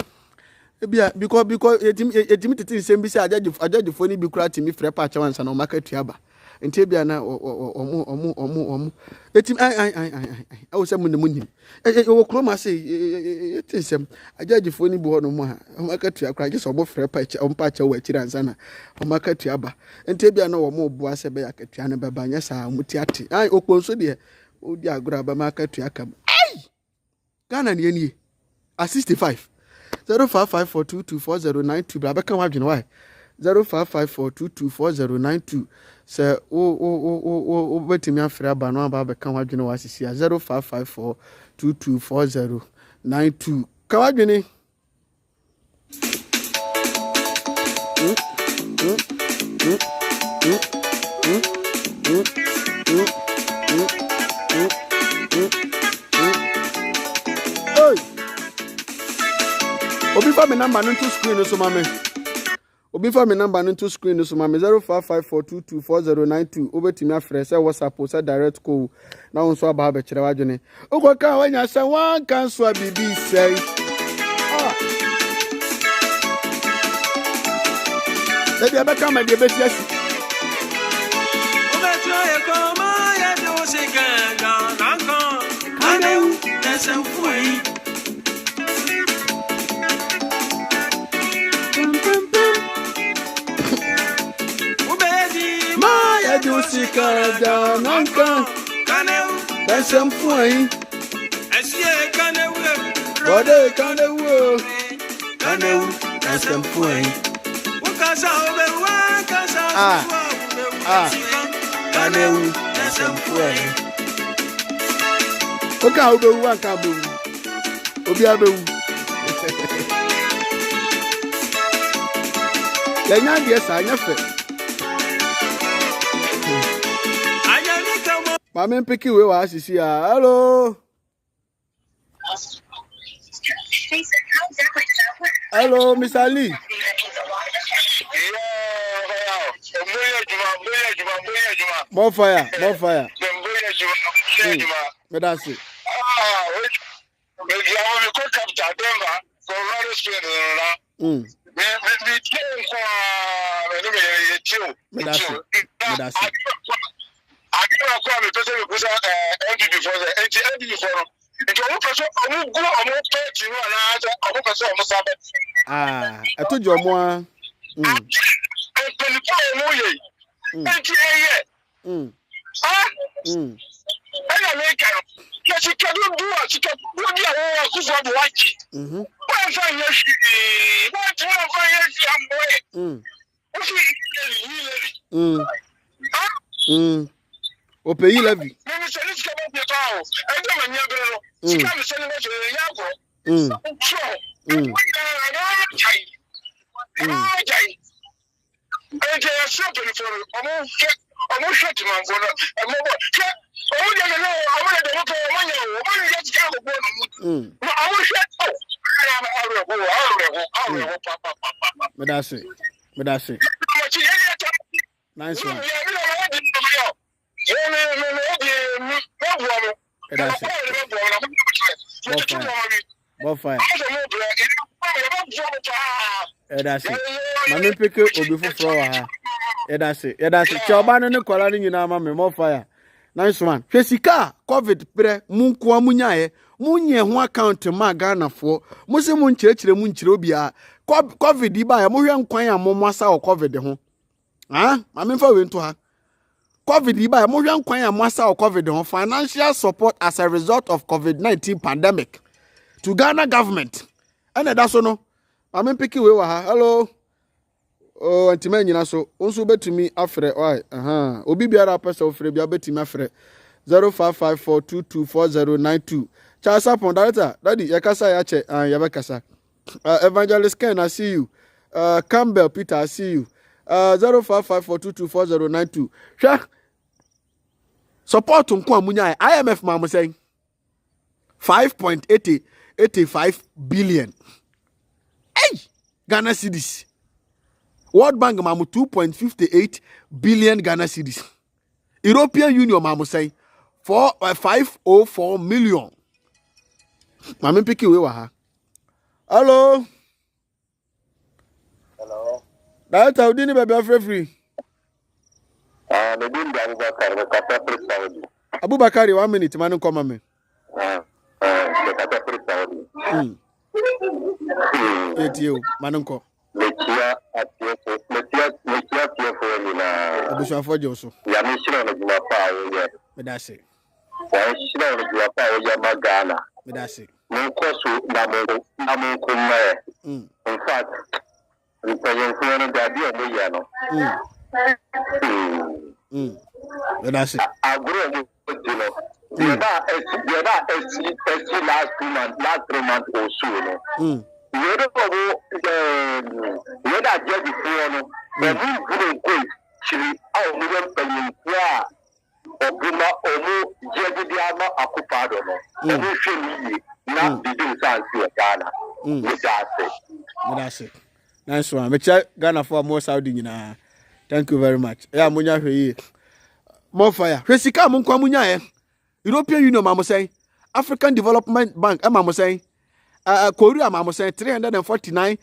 ebia because etimi tete nsem bi se ajajifo ni bi kura timi frɛ pa chawansa na o market aba enti bia na omo etim awo se mun nim wo kroma se etensem ajajifo ni bi ho no mu ha market akra je so bo frɛ pa ompa cha wa akira ansa na o market aba enti bia na wo mo bo ase be akatua na baba nya sa muti ate okponso de o di agora ba market akam Ghana ne ani a 65 0554224092 bra beka wa dwene why 0554224092 say o betimi afre aba no aba beka wa dwene wa sisi 0554224092 ka wa dwene Obi for me number into screen so mama. Obi for me number into screen so mama 0554224092. Obetimi afre say WhatsApp or say direct call. Na won so aba be kire wadwene. Ogoka wanya say wan kan so bibi say. Baby abeka ma de beti asi. Obeto e ko ma ya do se kan dan kan. Kanu desen fuyi. Jusika dananka kaneu besem fuin esie kaneu bode kaneu besem fuin ukasa obewa kasa kaneu besem fuin oka obewa ka bu obi abewu yanya die sa anya fe Mama picky we wa sisi ya. Hello. Hello, Miss Ali. More fire. That's it. I can't call me person who was NG before the NG before. If you person who go on more page, you know, and I person almost have it. I told you more. And 24 more years. And I make she can do what she can do. Akuffo the watch. What find your I'm O pays levy. That's it. Nice one. Fire. That's it. Mami pick obi fufro ha. That's it. Choba no kwala ni nyina ma me more fire. Nice one. Hwesika COVID pre munko amunyae. Munye ho account ma Ghana fo. Musi mun chirechire mun chire obia. COVID di ba ya mo hwe nkwan ya mo asa o COVID ho. Mami fa we nto ha. COVID by more young Kwanya Massa or COVID on financial support as a result of COVID-19 pandemic to Ghana government. And that's no. I'm in picky way. Hello. Oh, and Timena so also bet to me after why. Obi biara person of Frebia bet me after 0554224092. Charles upon director. Daddy, Yakasa Yache and Yabakasa. Evangelist Ken, I see you. Campbell Peter, I see you. 0554224092. Sure. Support unko amunya IMF mamu saying 5.85 billion. Hey, Ghana cedis. World Bank mamu 2.58 billion Ghana cedis. European Union mamu saying 504 million. Mami piki we wa. Hello. Hello. That's how did you be free? Abubakar, 1 minute, man, come on me. You, Manunko. Abusha for Josu. That's it. Medasi. In fact, the Medasi. Last 3 months or so. Whether just before no, the moon couldn't actually out of the Obuma Omo Jediama Akuffo no. And we not be doing something Ghana. That's it. Nice one. Mecha Ghana for more Saudi na. Thank you very much. Yeah, munya hwe. More fire. Hwe sika mo kwa munya European Union mamo say. African Development Bank mamo say. Korea mamo say 349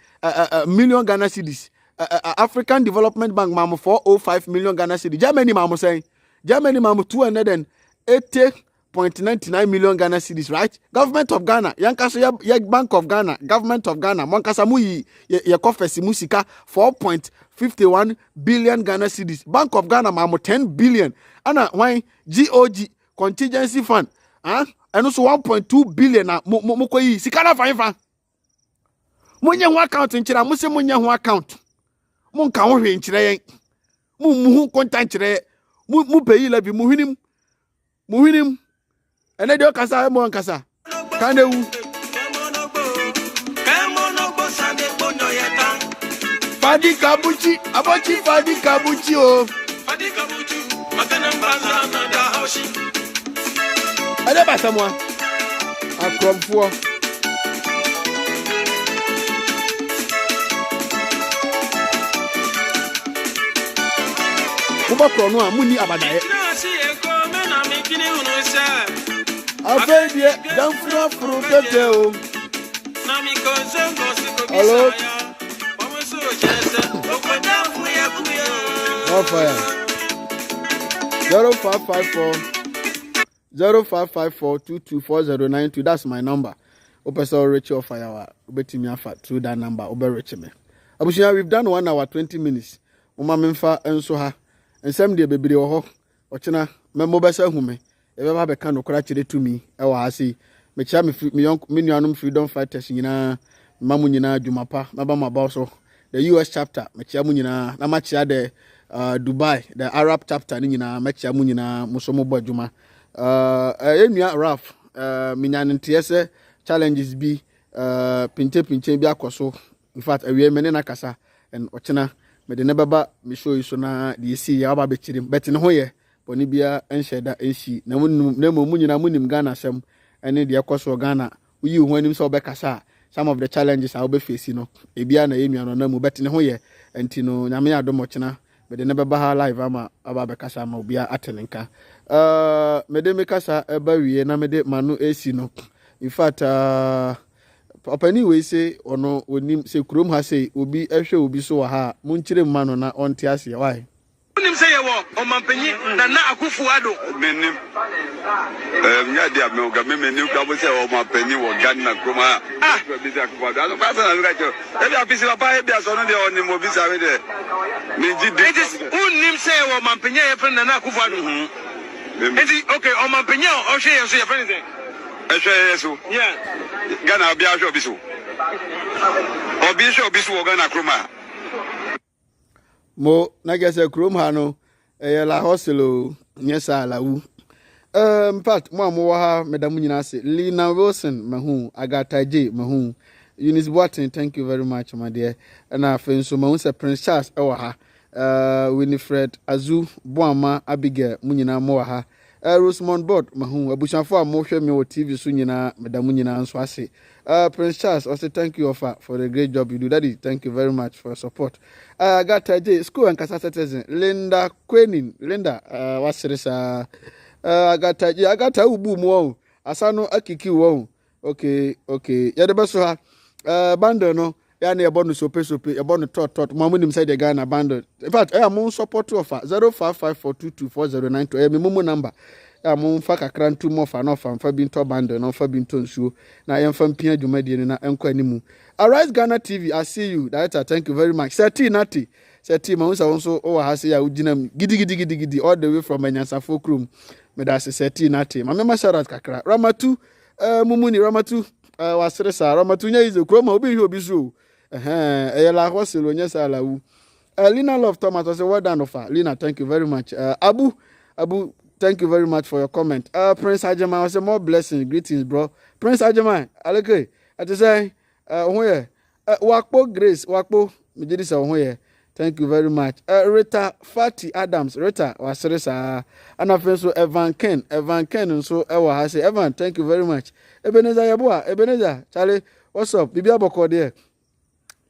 million Ghana cedis. African Development Bank mamo 405 million Ghana cedis. Germany mamo say. Germany mamo 280.99 million Ghana cedis, right? Government of Ghana, yankasa ya Bank of Ghana, Government of Ghana, monkasa mu ye kofesi musika 4.51 billion Ghana cedis. Bank of Ghana mamo 10 billion. Ana why GOG contingency fund, and also 1.2 billion na mo koyi sikana fa. Munye ho account nchira, mo se munye ho account. Mo nka ho hwe nchira yen. Mu konta nchira. Mu peyi lebi mu hwinim. Ene de okasa mo nkasa. Kanewu. Fadi kabuchi, abochi fadi kabuchi o. Fadi kabuchi, magana mbaza na da haushi. Ade basamwa. Akromfo. Kuba krono a muni abadaye. Afedie damfura furu tete o. Hello. Fire. 0554-224092. That's my number. Opesa reach your fire. Obetimi afa through that number. Obe reach me. Abushia, we've done 1 hour 20 minutes. Uma memfa enso ha. Ensem de bebere wo ho. Ochina memmo besa hume. Ebeba be kan okra kire to me. E wa ase. Me chia me nuanom freedom fighters nyina mamu nyina dwumapa. Maba maba so. The US chapter me chia mu nyina na ma chia de Dubai, the Arab chapter ni nyina ma chia mu nyina musomo bo adwuma. Enua Raf minyan ntiese challenges bi pinche bi akoso. In fact awie me ne na kasa en ochina me de ne baba me show you so na de si ya ba be chirim bet ne ho ye boni bia enhyeda enshi na mu nyina munim Ghana sem ene de akoso Ghana uyi hu anim so be kasa. Some of the challenges I will be facing, no. Ebia na yemi ano na mu bet ne ho ye enti no nyame adom ochina me de ne baba ha live ama aba be kasa ma obia atenenka. Me de me kasa eba wie na me de manu esi no. In fact opani we say ono onim se kurom ha say obi ehwe obi so wa ha munchire mma na onte ase why. Onim say ye wo omampanyi na Akuffo Addo menim nya dia me oga me menim ka bo say omampanyi wo Ghana kroma bi say Akuffo Addo ba say na ka e bi apisi papa e bi aso no de onim obi say we de me ji de onim say wo omampanyi ye friend na Akuffo Addo okay omampanyi o hwe ye so ye friend say ehwe so yeah Ghana bi ahwe obi so obi so wo Ghana kroma mo na gese krom ha no la hoselo nyesa lawu part mo ha medam nyina se Lina Wilson mahu Agata J mahu Eunice Boatin, thank you very much my dear and afenso mahu se Prince Charles ewa ha Winifred Azu Boama Abigail munyina mo ha Rosemont Board mahu abushafo a mo hwe me o TV so nyina medam nyina nso ase Prince Charles also thank you for the great job you do. Daddy, thank you very much for your support. Agata J school and Kasa citizen Linda Quenin Linda what's this Agata J Agata ubu mo asano akiki wo okay ya de beso ha bando no ya na ebo no sope ebo no tot mo nim say the Ghana bando. In fact I am support offer 0554224092 me mumu number ya mo fa kakra ntu mo fa no fa bi nto bando no fa bi nto nsuo na yem fa mpia dwumadie na enko animu. Arise Ghana TV, I see you. Director, thank you very much. Seti Nati ma unsa wonso o ha se ya ujinam gidi all the way from Enyansafo Krum. Me da se Seti Nati. Ma mema sharat kakra. Ramatu Mumuni Ramatu wasresa Ramatu nya ize kroma obi hwe obi so la hoselo nya sala wu Lina Love Thomas was a well done offer. Lina, thank you very much. Abu, thank you very much for your comment. Prince Ajama was a more blessing. Greetings, bro. Prince Ajama, aleke. I just say, Wakpo Grace, Wakpo, Mijidisa Ohoye. Thank you very much. Rita Fati Adams, Rita was Risa. And I feel so Evan Ken, and so I say, Evan, thank you very much. Ebenezer Yabua, Ebenezer, Charlie, what's up? Bibi Aboko there.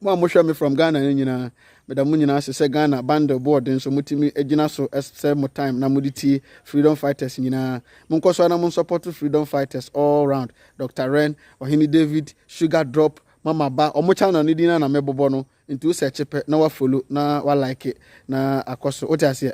Mo amohwa me from Ghana nyina medamu nyina se Ghana band board nso mutimi agina so say mo time na moditi freedom fighters nyina monkoso na mon support freedom fighters all round Dr. Ren Ohini David Sugar Drop Mama Ba omo channel ni dina na mebobo no into search pe na wa follow na wa like it na akoso o tia se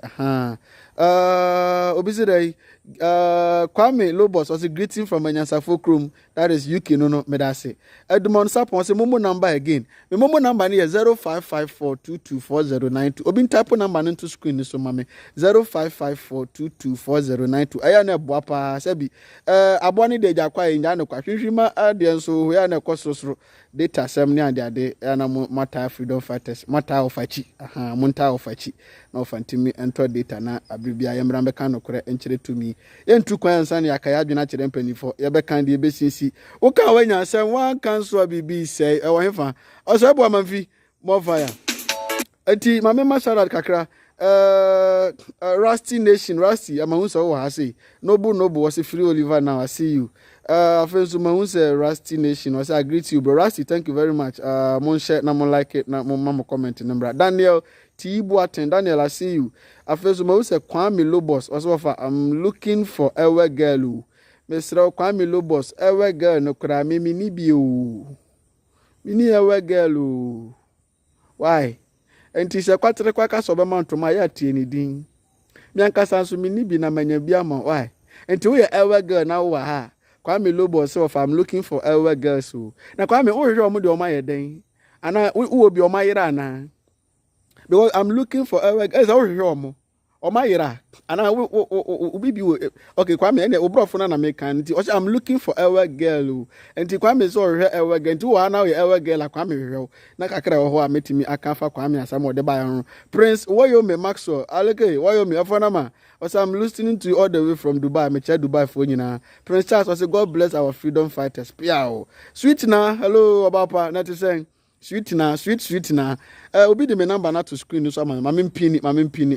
obisirei Kwame Lobos was a greeting from Anyasafo Krum, that is UK no medase. Edmond Sapon say momo number again. My momo number is 0554224092. Obin type number into screen so mame 0554224092. Aya na boapa sebi abwani deja kwa inja no kwa hwihwima ade so ya na kososro data sem ne ade na mata freedom fighters mata ofachi munta ofachi na ofantimi ento data na abribia yemrambe kan no kore enchire tumi yentu kwan san ya kaya adwena kire mpanifo ye be kan de be sisi wo kan wanya san wan kan so bibi sei e wo hefa oso ebo amanfi mo fire ati mame masharat kakra Rusty Nation Rusty amahun so wo ha sei noble was free Oliver now I see you friends mahun say Rusty Nation was I greet you bro Rusty thank you very much mon share na mon like it na mon mama comment number Daniel Tibuaten Daniel I see you after my say Kwame Lobos also offer I'm looking for a girl Mr. Kwame Lobos a girl no kra me ni bio mini a girl why enti se kwatre kwaka so be man to ma ya tie ni din mi anka sanso mini bi na manya bi ama why enti we a girl na wo ha Kwame Lobos so I'm looking for a girl so na Kwame wo hwe omo de omo ye den ana wo bi omo yira na because I'm looking for a girl so Omayira and I will be okay. Kwame, and Obrofuna na mekan. I'm looking for a girl, and Kwame saw her ever again. 2 hours now, a girl like Kwame. Nakakra who I met me. I can't for Kwame and some of the Bayon Prince. Why you me Maxwell? Aleke, why you me Afonama? Also, I'm listening to you all the way from Dubai. Me check Dubai for you now. Prince Charles was God bless our freedom fighters. Piao, sweet na. Hello, Abapa. Not saying. Sweet na. Obi de me number na to screen so mama pini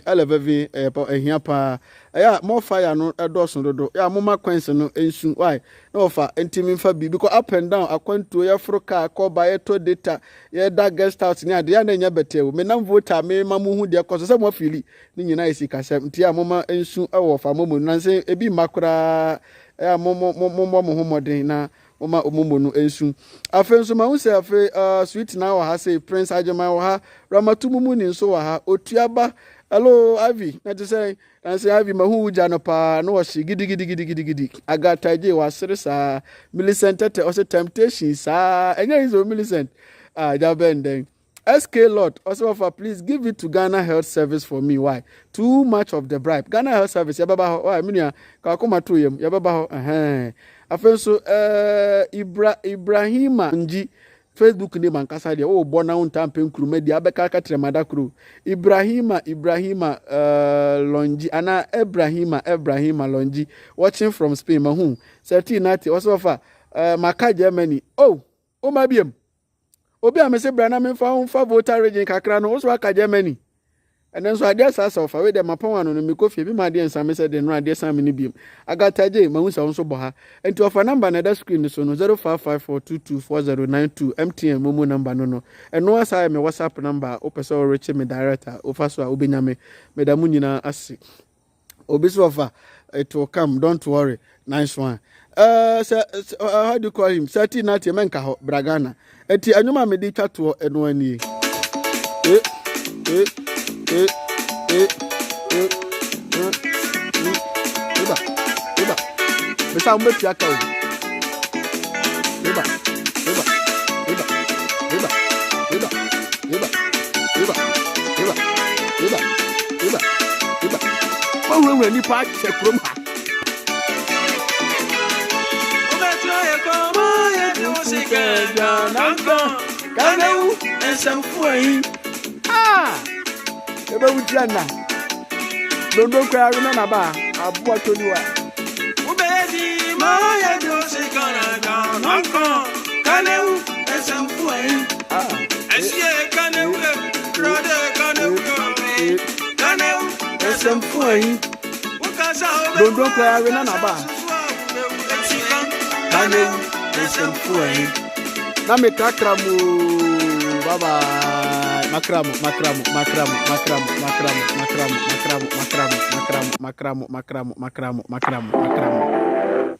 eleveve ehia pa ya more fire no edoso dodo ya mama kwense no ensu why no offer entimi fa bi because up and down akwanto ya froka akoba yeto data ya da guest house ni ade ya na nya betewo me nam voter me mamu hu de koso se mo fili ni nyina isi kasem ntia mama ensu ewo fa momo nanse ebi makura ya momo hu modern na Oma omumonu ensu afenso ma unse afe sweet na wa ha say Prince Ajama wa ha Ramatumu ni nso wa ha otuaba hello Ivy na to say Ivy mahu uja no pa no washi gidi agataje wa seresa Millicent tete also temptation sa enye izo Millicent jabenden SK Lord also offer please give it to Ghana Health Service for me why too much of the bribe Ghana Health Service ya baba why minia ka koma to yem ya baba afenso Ibrahima nji Facebook ni mankasa dia o bona untampe nkuru media abeka ka tremada kru Ibrahima Lonji ana Ibrahima Lonji watching from Spain mahu 1390 also offer Maka Germany oh mabiem obi amese brana me fa voter region kakra no so aka Germany and then so I guess as of away dem apon no me kofi bi ma dey nsam me say dey no ade sam ni biem agataje mahu sa so bo ha enti offer number na that screen so no 0554224092 MTN momo number no eno asa me WhatsApp number opese o reach me director ofa so a obenya me damu nyina ase obi so offer it will come don't worry nice one how do you call him 1390 menka ho bragana enti anyuma me di twato eno ani Besa umbe piaka o. Eba. Mawe ni pa che krom ha. Jananka, Kaneu, and some way. Ah, about Jana. Don't cry, remember, I've bought to you. Ubedi, my Jose Canada, Kaneu, and some way. Ah, and she Kaneu, brother Kaneu, and some way. Don't cry, remember. Kaneu, and some way. Name takramu baba makramu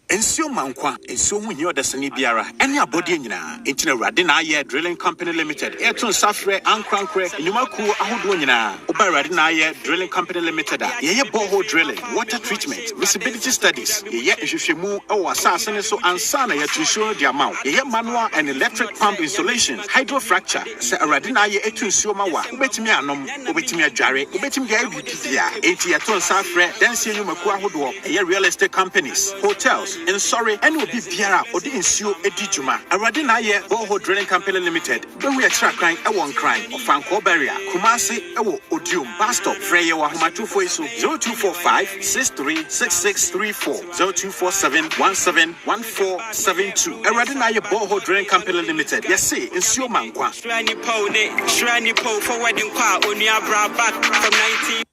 Ensio mankwa ensio hunyo desani biara ene abodi nyina entina rade na aye drilling company limited eton safre ankrankre nyumaku ahodo nyina oba rade na aye drilling company limited ye borehole drilling water treatment visibility studies ye ehwehwemu ewo asase ne so ansa na ye tunsio de amaw ye manual and electric pump installation hydrofracture se rade na aye etunsio mawa obetimi anom obetimi adware obetimi de abidia enti eton safre dense nyumaku ahodo ye real estate companies hotels in sorry and will be biara or the insure edijuma already na ye borehole drilling company limited when we extra crime a one crime of Franco barrier Kumasi ewo odium pastor freye wa homatu for isu 0245636634 0247171472 already na ye borehole drilling company limited yes say insure mankwa Shrani po for wedding kwa only abra back from 19